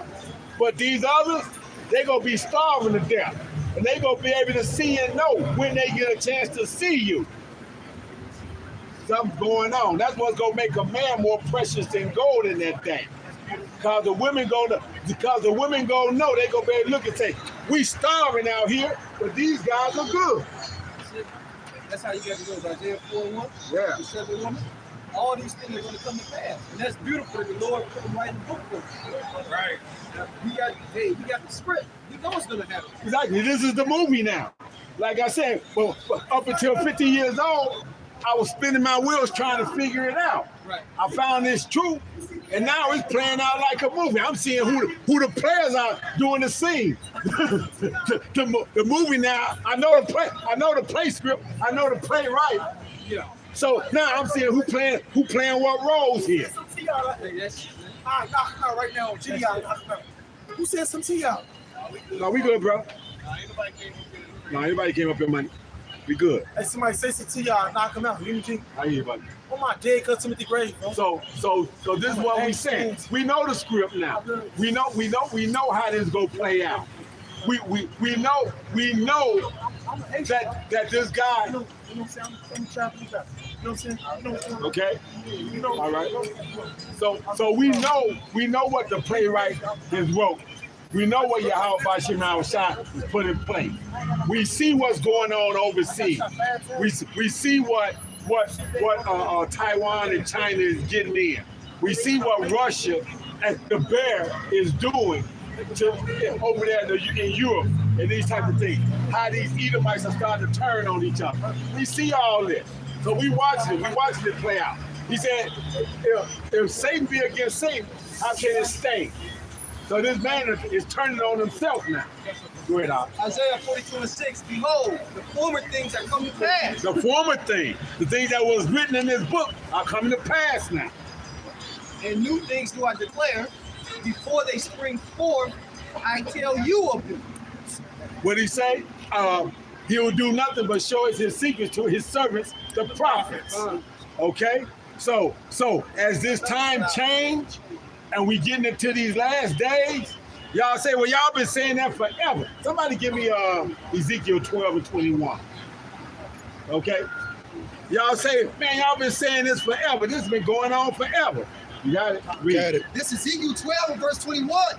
But these others, they're going to be starving to death. And they're going to be able to see and know when they get a chance to see you. Something's going on. That's what's going to make a man more precious than gold in that thing. Because the women go know, they're going to be able to look and say, we starving out here, but these guys are good. That's how you got to go. Isaiah 4:1. Yeah. The seven women. All these things are going to come to pass. And that's beautiful that the Lord put them right in the book for us. Right. Now, we got the script. We know what's going to happen. Exactly. This is the movie now. Like I said, well, up until 50 years old, I was spinning my wheels trying to figure it out. Right. I found this truth, and now it's playing out like a movie. I'm seeing who the players are doing the scene. the movie now. I know the play script. I know the playwright. Yeah. So now I'm seeing who playing what roles here. I knock out right now. Who said some T.I.? No, we good, bro. No, anybody came up here, money. We good. Hey, somebody say some T.I. Knock him out. You know, I hear you, buddy. oh my dead cousin Timothy Gray, bro. So this is what we saying. We know the script now. We know how this is gonna play out. We know that this guy. Okay. All right. So we know what the playwright has wrote. We know what Yahweh Shema Shai has put in place. We see what's going on overseas. We see what Taiwan and China is getting in. We see what Russia and the bear is doing over there in Europe and these type of things. How these Edomites are starting to turn on each other. We see all this. So we watching it play out. He said, if Satan be against Satan, how can it stay? So this man is turning on himself now. Go ahead, Al. Isaiah 42:6, behold, the former things are coming to pass. The former thing, the things that was written in this book are coming to pass now. And new things do I declare, before they spring forth, I tell you of them. What did he say? He will do nothing but show us his secrets to his servants, the prophets. Okay? So as this time change, and we getting into these last days, y'all say, well, y'all been saying that forever. Somebody give me Ezekiel 12:21. Okay? Y'all say, man, y'all been saying this forever. This has been going on forever. You got it? Read it. This is Ezekiel 12:21.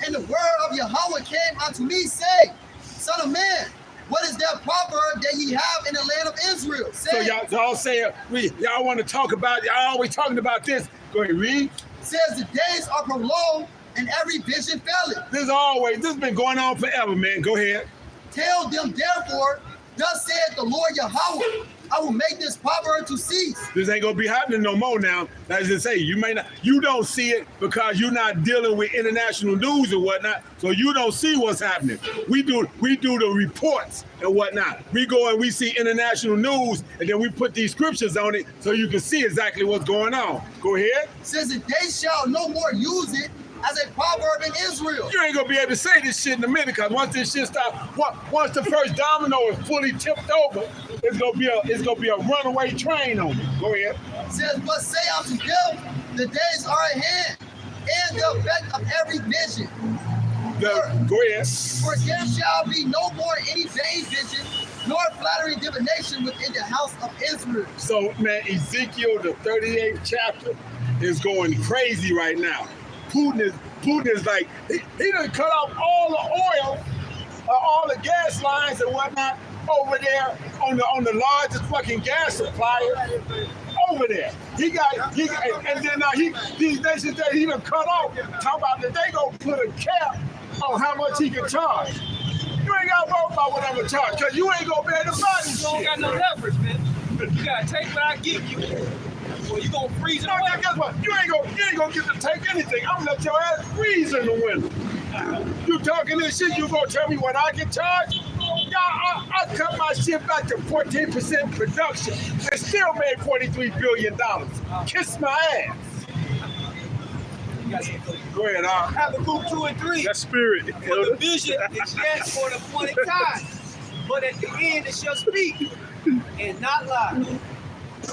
And the word of Yahweh came unto me, saying, Son of man, what is that proverb that ye have in the land of Israel? So y'all say, y'all want to talk about, y'all always talking about this. Go ahead, read. Says the days are prolonged and every vision faileth. This has been going on forever, man. Go ahead. Tell them therefore, thus saith the Lord Yahweh, I will make this proverb to cease. This ain't gonna be happening no more now. As I say, you don't see it because you're not dealing with international news and whatnot, so you don't see what's happening. We do the reports and whatnot. We go and we see international news, and then we put these scriptures on it so you can see exactly what's going on. Go ahead. Says that they shall no more use it as a proverb in Israel. You ain't gonna be able to say this shit in a minute, because once this shit stops, once the first domino is fully tipped over, it's gonna be a runaway train on it. Go ahead. Says, but say unto them, the days are at hand, and the effect of every vision. Go ahead. For there shall be no more any vain vision, nor flattering divination within the house of Israel. So, man, Ezekiel, the 38th chapter, is going crazy right now. Putin is like, he done cut off all the oil, all the gas lines and whatnot over there on the largest fucking gas supplier over there. And then now these nations that he done cut off, talk about that they gonna put a cap on how much he can charge. You ain't gotta worry about what I'm gonna charge, cause you ain't gonna be able to buy this shit. You don't got no leverage, man. You gotta take what I give you, or you gonna freeze it. No, guess what? You ain't gonna get to take anything. I'm gonna let your ass freeze in the winter. You talking this shit? You gonna tell me what I can charge? I cut my shit back to 14% production and still made $43 billion. Kiss my ass. Go ahead, Habakkuk 2 and 3. That spirit. For the vision is yet for an appointed time, but at the end it shall speak and not lie.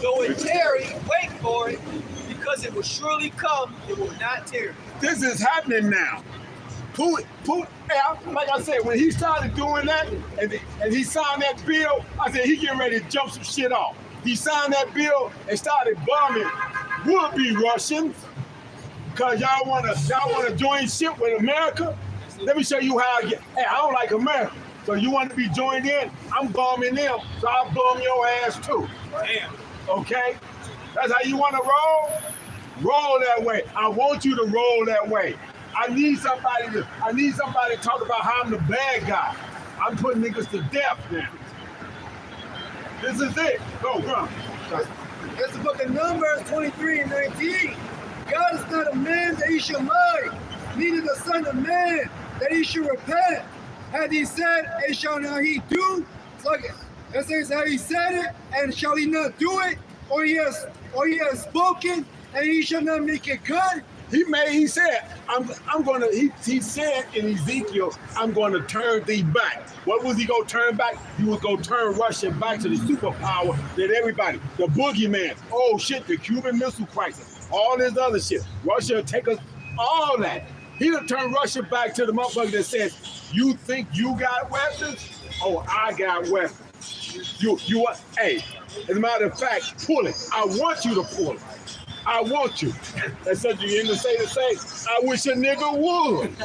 Though it tarry, wait for it, because it will surely come, it will not tarry. This is happening now. Putin, like I said, when he started doing that and he signed that bill, I said he getting ready to jump some shit off. He signed that bill and started bombing would-be Russians, because y'all wanna join ship with America. Let me show you how I get. Hey, I don't like America, so you want to be joined in? I'm bombing them, so I'll bomb your ass too. Damn. Okay, that's how you want to roll. Roll that way. I want you to roll that way. I need somebody to talk about how I'm the bad guy. I'm putting niggas to death now. This is it. Go, run. That's the book of Numbers 23 and 19. God is not a man that he should lie, neither the son of man that he should repent. Had he said, and shall not he do? That says how he said it, and shall he not do it? Or he has spoken, and he shall not make it good? He said, he said in Ezekiel, I'm going to turn thee back. What was he going to turn back? He was going to turn Russia back to the superpower that everybody, the boogeyman, oh shit, the Cuban Missile Crisis, all this other shit. Russia will take us, all that. He'll turn Russia back to the motherfucker that says, you think you got weapons? Oh, I got weapons. You what? Hey, as a matter of fact, pull it. I want you to pull it. I want you. That's such you in the say to say, I wish a nigga would.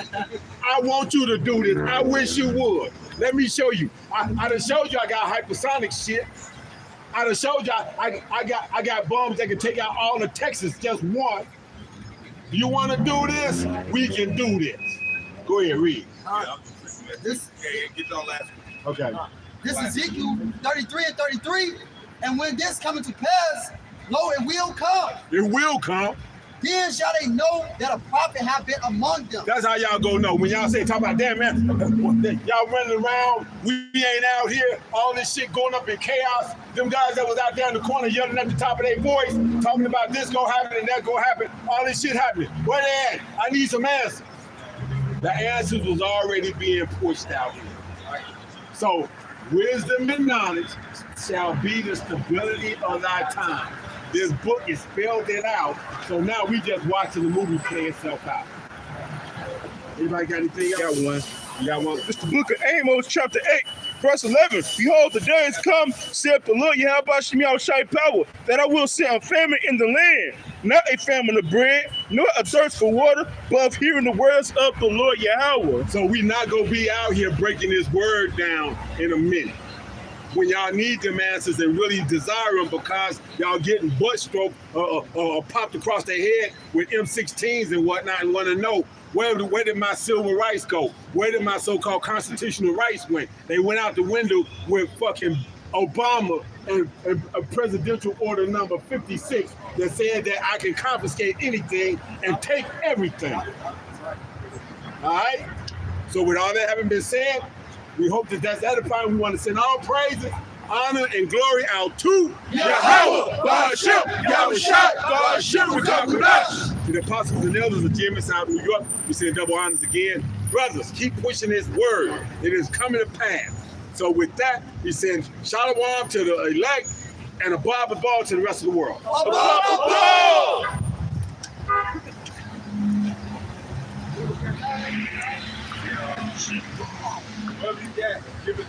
I want you to do this. I wish you would. Let me show you. I done showed you I got hypersonic shit. I done showed you I got bombs that can take out all of Texas, just one. You want to do this? We can do this. Go ahead, read. This, Get on last. Okay. this Ezekiel 33 and 33. And when this cometh to pass, lo, it will come. It will come. Then shall they know that a prophet have been among them. That's how y'all go know. When y'all say, talk about, damn, man, y'all running around, we ain't out here, all this shit going up in chaos. Them guys that was out there in the corner yelling at the top of their voice, talking about this gonna happen and that gonna happen, all this shit happening. Where they at? I need some answers. The answers was already being pushed out here. So, wisdom and knowledge shall be the stability of our time. This book is spelled it out, so now we just watching the movie play itself out. Anybody got anything else? Got one. You got one? It's the book of Amos, chapter 8, verse 11. Behold, the days come, saith the Lord Yahweh Shemiah Shai Power, that I will send a famine in the land, not a famine of bread, nor a thirst for water, but of hearing the words of the Lord Yahweh. So we not gonna be out here breaking this word down in a minute. When y'all need them answers and really desire them because y'all getting butt stroked or popped across their head with M16s and whatnot and want to know where did my civil rights go? Where did my so-called constitutional rights went? They went out the window with fucking Obama and presidential order number 56 that said that I can confiscate anything and take everything. All right? So with all that having been said, we hope that that's edifying. We want to send all praises, honor, and glory out to Yahweh, Ba'ashem, Yahushua, Ba'ashem, Rekakudash. To the apostles and elders of GMS out of New York, we send double honors again. Brothers, keep pushing this word. It is coming to pass. So with that, we send shalom to the elect and a bob and ball to the rest of the world. Well, yeah, give it